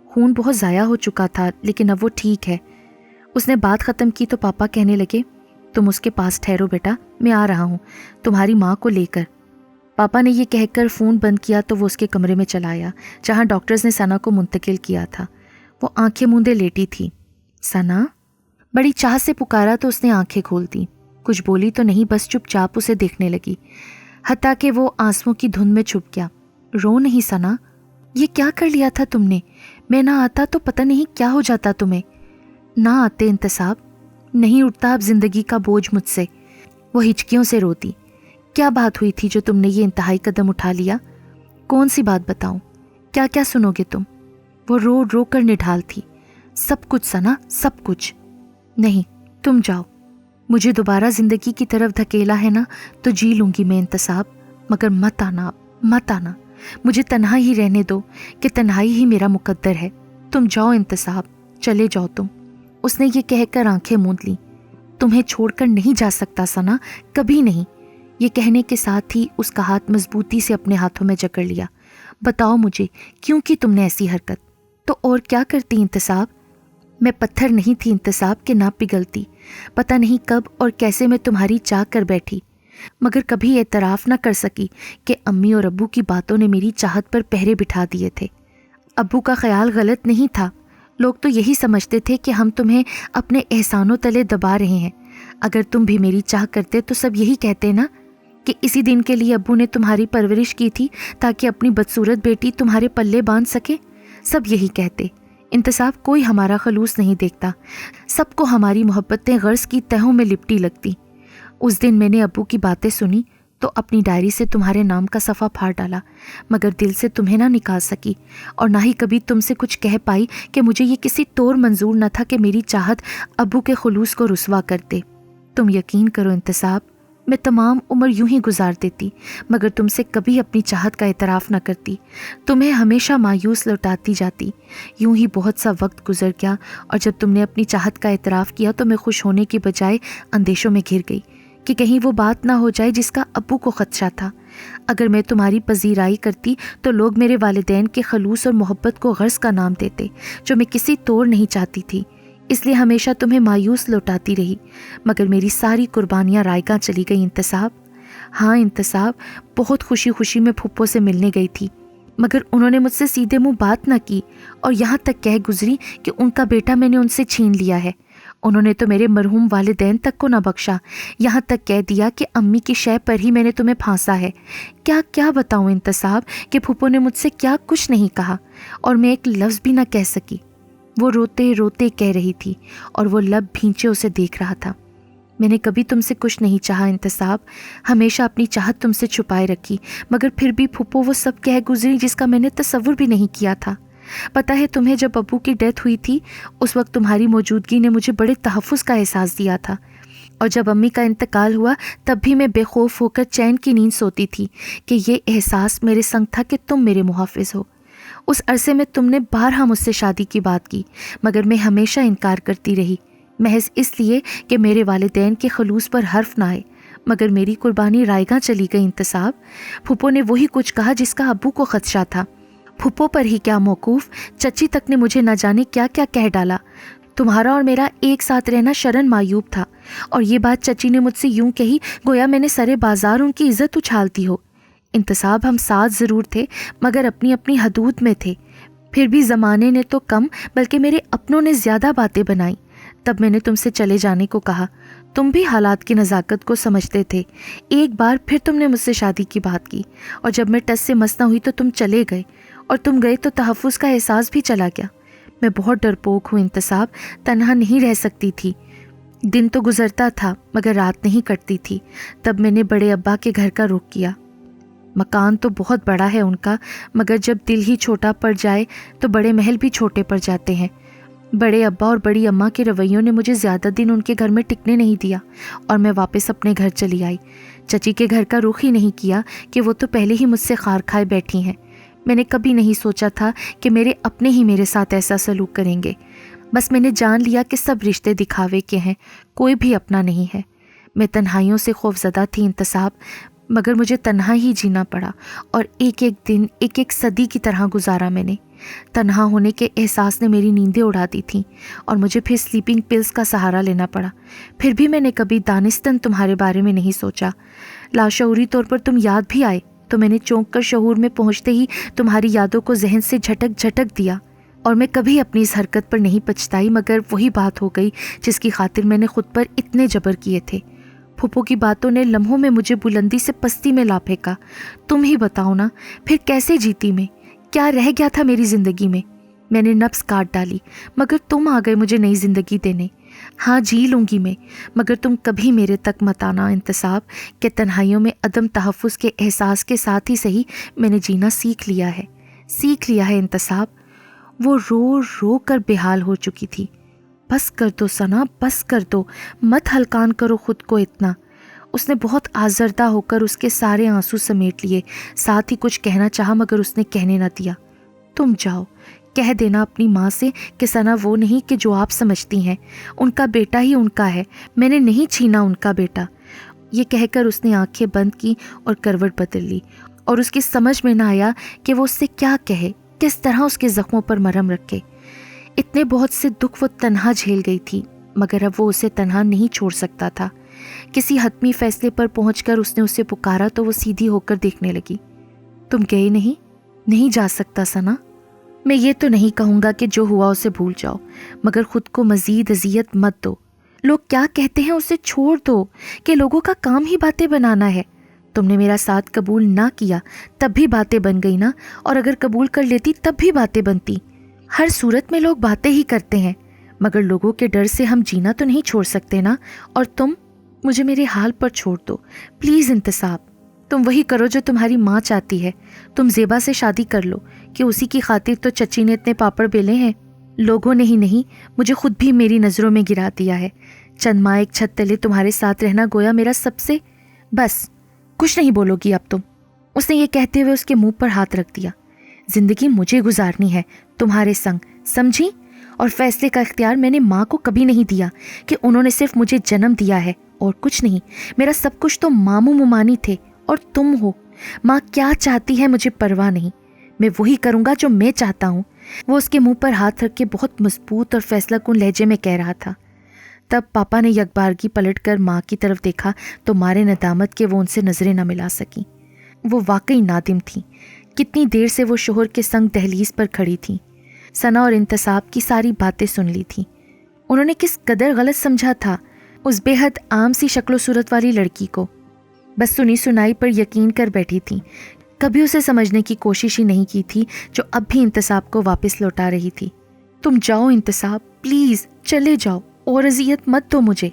خون بہت ضائع ہو چکا تھا لیکن اب وہ ٹھیک ہے۔ اس نے بات ختم کی تو پاپا کہنے لگے، تم اس کے پاس ٹھہرو بیٹا، میں آ رہا ہوں تمہاری ماں کو لے کر۔ پاپا نے یہ کہہ کر فون بند کیا تو وہ اس کے کمرے میں چلا آیا جہاں ڈاکٹرز نے ثنا کو منتقل کیا تھا۔ وہ آنکھیں موندے لیٹی تھی۔ ثنا؟ بڑی چاہ سے پکارا تو اس نے آنکھیں کھول دیں۔ کچھ بولی تو نہیں، بس چپ چاپ اسے دیکھنے لگی، حتیٰ کہ وہ آنسوؤں کی دھند میں چھپ گیا۔ رو نہیں ثنا، یہ کیا کر لیا تھا تم نے؟ میں نہ آتا تو پتہ نہیں کیا ہو جاتا تمہیں۔ نہ آتے انتصاب، نہیں اٹھتا اب زندگی کا بوجھ مجھ سے۔ وہ ہچکیوں سے روتی۔ کیا بات ہوئی تھی جو تم نے یہ انتہائی قدم اٹھا لیا؟ کون سی بات بتاؤں؟ کیا کیا سنو گے تم؟ وہ رو رو کر نڈھال تھی۔ سب کچھ ثنا، سب کچھ۔ نہیں، تم جاؤ، مجھے دوبارہ زندگی کی طرف دھکیلا ہے نا تو جی لوں گی میں انتصاب، مگر مت آنا، مت آنا، مجھے تنہا ہی رہنے دو کہ تنہائی ہی میرا مقدر ہے۔ تم جاؤ انتصاب، چلے جاؤ تم۔ اس نے یہ کہہ کر آنکھیں موند لیں۔ تمہیں چھوڑ کر نہیں جا سکتا ثنا، کبھی نہیں۔ یہ کہنے کے ساتھ ہی اس کا ہاتھ مضبوطی سے اپنے ہاتھوں میں جکڑ لیا۔ بتاؤ مجھے کیوں کی تم نے ایسی حرکت؟ تو اور کیا کرتی انتصاب؟ میں پتھر نہیں تھی انتصاب کہ نہ پگھلتی۔ پتہ نہیں کب اور کیسے میں تمہاری چاہ کر بیٹھی، مگر کبھی اعتراف نہ کر سکی کہ امی اور ابو کی باتوں نے میری چاہت پر پہرے بٹھا دیے تھے۔ ابو کا خیال غلط نہیں تھا، لوگ تو یہی سمجھتے تھے کہ ہم تمہیں اپنے احسانوں تلے دبا رہے ہیں۔ اگر تم بھی میری چاہ کرتے تو سب یہی کہتے نا کہ اسی دن کے لیے ابو نے تمہاری پرورش کی تھی تاکہ اپنی بدصورت بیٹی تمہارے پلے باندھ سکے۔ سب یہی کہتے۔ انتصاب، کوئی ہمارا خلوص نہیں دیکھتا، سب کو ہماری محبتیں غرض کی تہوں میں لپٹی لگتی۔ اس دن میں نے ابو کی باتیں سنی تو اپنی ڈائری سے تمہارے نام کا صفحہ پھاڑ ڈالا، مگر دل سے تمہیں نہ نکال سکی، اور نہ ہی کبھی تم سے کچھ کہہ پائی کہ مجھے یہ کسی طور منظور نہ تھا کہ میری چاہت ابو کے خلوص کو رسوا کر دے۔ تم یقین کرو انتصاب، میں تمام عمر یوں ہی گزار دیتی مگر تم سے کبھی اپنی چاہت کا اعتراف نہ کرتی، تمہیں ہمیشہ مایوس لوٹاتی جاتی۔ یوں ہی بہت سا وقت گزر گیا اور جب تم نے اپنی چاہت کا اعتراف کیا تو میں خوش ہونے کی بجائے اندیشوں میں گھر گئی کہ کہیں وہ بات نہ ہو جائے جس کا ابو کو خدشہ تھا۔ اگر میں تمہاری پذیرائی کرتی تو لوگ میرے والدین کے خلوص اور محبت کو غرض کا نام دیتے، جو میں کسی طور نہیں چاہتی تھی، اس لیے ہمیشہ تمہیں مایوس لوٹاتی رہی۔ مگر میری ساری قربانیاں رائگاں چلی گئی انتصاب۔ ہاں انتصاب، بہت خوشی خوشی میں پھپھو سے ملنے گئی تھی، مگر انہوں نے مجھ سے سیدھے منہ بات نہ کی اور یہاں تک کہہ گزری کہ ان کا بیٹا میں نے ان سے چھین لیا ہے۔ انہوں نے تو میرے مرحوم والدین تک کو نہ بخشا، یہاں تک کہہ دیا کہ امی کی شے پر ہی میں نے تمہیں پھانسا ہے۔ کیا کیا بتاؤں انتصاب کہ پھپھو نے مجھ سے کیا کچھ نہیں کہا اور میں ایک لفظ بھی نہ کہہ سکی۔ وہ روتے روتے کہہ رہی تھی اور وہ لب بھینچے اسے دیکھ رہا تھا۔ میں نے کبھی تم سے کچھ نہیں چاہا انتصاب، ہمیشہ اپنی چاہت تم سے چھپائے رکھی، مگر پھر بھی پھپھو وہ سب کہہ گزری جس کا میں نے تصور بھی نہیں کیا تھا۔ پتہ ہے تمہیں، جب ابو کی ڈیتھ ہوئی تھی اس وقت تمہاری موجودگی نے مجھے بڑے تحفظ کا احساس دیا تھا، اور جب امی کا انتقال ہوا تب بھی میں بے خوف ہو کر چین کی نیند سوتی تھی کہ یہ احساس میرے سنگ تھا کہ تم میرے محافظ ہو۔ اس عرصے میں تم نے بارہا مجھ سے شادی کی بات کی، مگر میں ہمیشہ انکار کرتی رہی، محض اس لیے کہ میرے والدین کے خلوص پر حرف نہ آئے۔ مگر میری قربانی رائگاں چلی گئی انتصاب۔ پھپھو نے وہی کچھ کہا جس کا ابو کو خدشہ تھا۔ پھپھو پر ہی کیا موقوف، چچی تک نے مجھے نہ جانے کیا کیا کہہ ڈالا۔ تمہارا اور میرا ایک ساتھ رہنا شرن معیوب تھا، اور یہ بات چچی نے مجھ سے یوں کہی گویا میں نے سرے بازار ان کی عزت اچھالتی ہو۔ انتصاب، ہم ساتھ ضرور تھے مگر اپنی اپنی حدود میں تھے، پھر بھی زمانے نے تو کم بلکہ میرے اپنوں نے زیادہ باتیں بنائیں۔ تب میں نے تم سے چلے جانے کو کہا، تم بھی حالات کی نزاکت کو سمجھتے تھے۔ ایک بار پھر تم نے مجھ سے شادی کی بات کی، اور جب میں ٹس سے مس نہ ہوئی تو تم چلے گئے، اور تم گئے تو تحفظ کا احساس بھی چلا گیا۔ میں بہت ڈرپوک ہوں انتصاب، تنہا نہیں رہ سکتی تھی۔ دن تو گزرتا تھا مگر رات نہیں کٹتی تھی۔ تب میں نے بڑے ابا کے گھر کا رخ کیا۔ مکان تو بہت بڑا ہے ان کا، مگر جب دل ہی چھوٹا پڑ جائے تو بڑے محل بھی چھوٹے پڑ جاتے ہیں۔ بڑے ابا اور بڑی اماں کے رویوں نے مجھے زیادہ دن ان کے گھر میں ٹکنے نہیں دیا، اور میں واپس اپنے گھر چلی آئی۔ چچی کے گھر کا رخ ہی نہیں کیا کہ وہ تو پہلے ہی مجھ سے خار کھائے بیٹھی ہیں۔ میں نے کبھی نہیں سوچا تھا کہ میرے اپنے ہی میرے ساتھ ایسا سلوک کریں گے۔ بس میں نے جان لیا کہ سب رشتے دکھاوے کے ہیں، کوئی بھی اپنا نہیں ہے۔ میں تنہائیوں سے خوفزدہ تھی انتصاب، مگر مجھے تنہا ہی جینا پڑا، اور ایک ایک دن ایک ایک صدی کی طرح گزارا میں نے۔ تنہا ہونے کے احساس نے میری نیندیں اڑا دی تھیں، اور مجھے پھر سلیپنگ پلز کا سہارا لینا پڑا۔ پھر بھی میں نے کبھی دانستاً تمہارے بارے میں نہیں سوچا۔ لاشعوری طور پر تم یاد بھی آئے تو میں نے چونک کر شعور میں پہنچتے ہی تمہاری یادوں کو ذہن سے جھٹک جھٹک دیا، اور میں کبھی اپنی اس حرکت پر نہیں پچھتائی، مگر وہی بات ہو گئی جس کی خاطر میں نے خود پر اتنے جبر کیے تھے۔ پھپھو کی باتوں نے لمحوں میں مجھے بلندی سے پستی میں لا پھینکا۔ تم ہی بتاؤ نا، پھر کیسے جیتی میں؟ کیا رہ گیا تھا میری زندگی میں؟ میں نے نفس کاٹ ڈالی، مگر تم آ گئے مجھے نئی زندگی دینے۔ ہاں جی لوں گی میں، مگر تم کبھی میرے تک مت آنا انتصاب، کہ تنہائیوں میں عدم تحفظ کے احساس کے ساتھ ہی صحیح میں نے جینا سیکھ لیا ہے انتصاب۔ وہ رو رو کر بے حال ہو چکی تھی۔ بس کر دو ثنا، بس کر دو، مت ہلکان کرو خود کو اتنا۔ اس نے بہت آزردہ ہو کر اس کے سارے آنسو سمیٹ لیے، ساتھ ہی کچھ کہنا چاہا مگر اس نے کہنے نہ دیا۔ تم جاؤ، کہہ دینا اپنی ماں سے کہ ثنا وہ نہیں کہ جو آپ سمجھتی ہیں، ان کا بیٹا ہی ان کا ہے، میں نے نہیں چھینا ان کا بیٹا۔ یہ کہہ کر اس نے آنکھیں بند کی اور کروٹ بدل لی، اور اس کی سمجھ میں نہ آیا کہ وہ اس سے کیا کہے، کس طرح اس کے زخموں پر مرہم رکھے۔ اتنے بہت سے دکھ وہ تنہا جھیل گئی تھی، مگر اب وہ اسے تنہا نہیں چھوڑ سکتا تھا۔ کسی حتمی فیصلے پر پہنچ کر اس نے اسے پکارا تو وہ سیدھی ہو کر دیکھنے لگی۔ تم گئے نہیں جا سکتا ثنا۔ میں یہ تو نہیں کہوں گا کہ جو ہوا اسے بھول جاؤ، مگر خود کو مزید اذیت مت دو۔ لوگ کیا کہتے ہیں اسے چھوڑ دو، کہ لوگوں کا کام ہی باتیں بنانا ہے۔ تم نے میرا ساتھ قبول نہ کیا تب بھی باتیں بن گئی نا، اور اگر قبول کر لیتی تب بھی باتیں بنتی۔ ہر صورت میں لوگ باتیں ہی کرتے ہیں، مگر لوگوں کے ڈر سے ہم جینا تو نہیں چھوڑ سکتے نا۔ اور تم مجھے میرے حال پر چھوڑ دو پلیز انتصاب۔ تم وہی کرو جو تمہاری ماں چاہتی ہے، تم زیبا سے شادی کر لو، کہ اسی کی خاطر تو چچی نے اتنے پاپڑ بیلے ہیں۔ لوگوں نے ہی نہیں، مجھے خود بھی میری نظروں میں گرا دیا ہے۔ چند ماہ ایک چھت تلے تمہارے ساتھ رہنا گویا میرا سب سے… بس کچھ نہیں بولو گی اب تم۔ اس نے یہ کہتے ہوئے اس کے منہ پر ہاتھ رکھ دیا۔ زندگی مجھے گزارنی ہے تمہارے سنگ، سمجھی؟ اور فیصلے کا اختیار میں نے ماں کو کبھی نہیں دیا کہ انہوں نے صرف مجھے جنم دیا ہے اور کچھ نہیں. میرا سب کچھ تو ماموں ممانی تھے اور تم ہو. ماں کیا چاہتی ہے مجھے پرواہ نہیں. میں وہی کروں گا جو میں چاہتا ہوں. وہ اس کے منہ پر ہاتھ رکھ کے بہت مضبوط اور فیصلہ کن لہجے میں کہہ رہا تھا. تب پاپا نے یکبارگی پلٹ کر ماں کی طرف دیکھا تو مارے ندامت کے وہ ان سے نظریں نہ ملا سکیں. وہ واقعی نادم تھیں. کتنی دیر سے وہ شوہر کے سنگ دہلیز پر کھڑی تھیں. ثنا اور انتصاب کی ساری باتیں سن لی تھیں. انہوں نے کس قدر غلط سمجھا تھا اس بے حد عام سی شکل و صورت والی لڑکی کو. بس سنی سنائی پر یقین کر بیٹھی تھیں. کبھی اسے سمجھنے کی کوشش ہی نہیں کی تھی جو اب بھی انتصاب کو واپس لوٹا رہی تھی. تم جاؤ انتصاب، پلیز چلے جاؤ اور اذیت مت دو مجھے.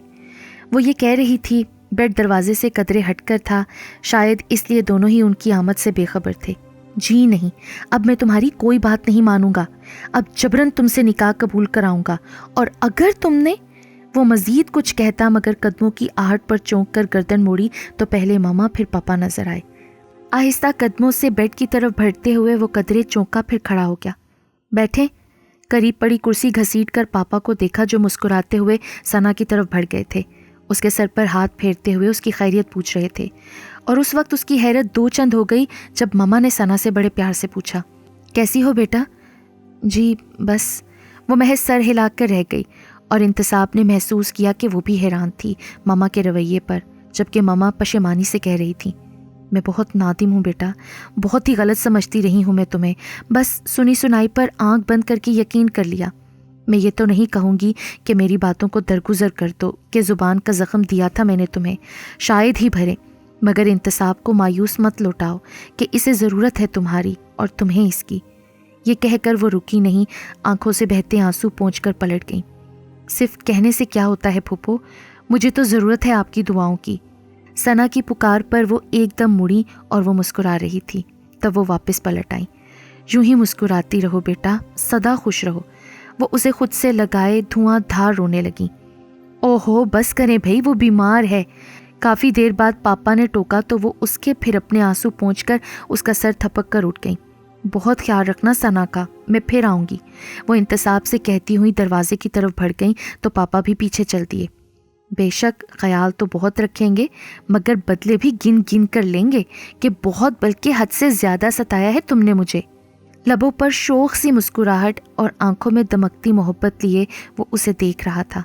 وہ یہ کہہ رہی تھی. بیڈ دروازے سے قدرے ہٹ کر تھا، شاید اس لیے دونوں ہی ان کی آمد سے بے خبر تھے. جی نہیں، اب میں تمہاری کوئی بات نہیں مانوں گا. اب جبرن تم سے نکاح قبول کراؤں گا. اور اگر تم نے، وہ مزید کچھ کہتا مگر قدموں کی آہٹ پر چونک کر گردن موڑی تو پہلے ماما پھر پاپا نظر آئے. آہستہ قدموں سے بیڈ کی طرف بڑھتے ہوئے وہ قدرے چونکا پھر کھڑا ہو گیا. بیٹھے. قریب پڑی کرسی گھسیٹ کر پاپا کو دیکھا جو مسکراتے ہوئے ثنا کی طرف بڑھ گئے تھے. اس کے سر پر ہاتھ پھیرتے ہوئے اس کی خیریت پوچھ رہے تھے. اور اس وقت اس کی حیرت دو چند ہو گئی جب ماما نے ثنا سے بڑے پیار سے پوچھا، کیسی ہو بیٹا؟ جی بس. وہ محض سر ہلا کر رہ گئی اور انتصاب نے محسوس کیا کہ وہ بھی حیران تھی ماما کے رویے پر، جبکہ ماما پشیمانی سے کہہ رہی تھی، میں بہت نادم ہوں بیٹا، بہت ہی غلط سمجھتی رہی ہوں میں تمہیں. بس سنی سنائی پر آنکھ بند کر کے یقین کر لیا. میں یہ تو نہیں کہوں گی کہ میری باتوں کو درگزر کر دو کہ زبان کا زخم دیا تھا میں نے تمہیں، شاید ہی بھرے، مگر انتصاب کو مایوس مت لوٹاؤ کہ اسے ضرورت ہے تمہاری اور تمہیں اس کی. یہ کہہ کر وہ رکی نہیں، آنکھوں سے بہتے آنسو پونچھ کر پلٹ گئیں. صرف کہنے سے کیا ہوتا ہے پھوپھو، مجھے تو ضرورت ہے آپ کی دعاؤں کی. ثنا کی پکار پر وہ ایک دم مڑی اور وہ مسکرا رہی تھی. تب وہ واپس پلٹ آئیں. یوں ہی مسکراتی رہو بیٹا، سدا خوش رہو. وہ اسے خود سے لگائے دھواں دھار رونے لگیں. اوہو بس کریں بھائی، وہ بیمار ہے. کافی دیر بعد پاپا نے ٹوکا تو وہ اس کے پھر اپنے آنسو پونچھ کر اس کا سر تھپک کر اٹھ گئیں. بہت خیال رکھنا ثنا کا، میں پھر آؤں گی. وہ انتصاب سے کہتی ہوئی دروازے کی طرف بڑھ گئیں تو پاپا بھی پیچھے چل دیے. بے شک خیال تو بہت رکھیں گے مگر بدلے بھی گن گن کر لیں گے کہ بہت بلکہ حد سے زیادہ ستایا ہے تم نے مجھے. لبوں پر شوق سی مسکراہٹ اور آنکھوں میں دمکتی محبت لیے وہ اسے دیکھ رہا تھا.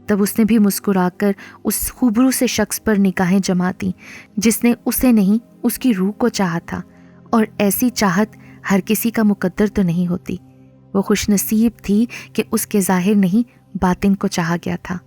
تب اس نے بھی مسکرا کر اس خوبرو سے شخص پر نگاہیں جما دیں جس نے اسے نہیں اس کی روح کو چاہا تھا. اور ایسی چاہت ہر کسی کا مقدر تو نہیں ہوتی. وہ خوش نصیب تھی کہ اس کے ظاہر نہیں باطن کو چاہا گیا تھا.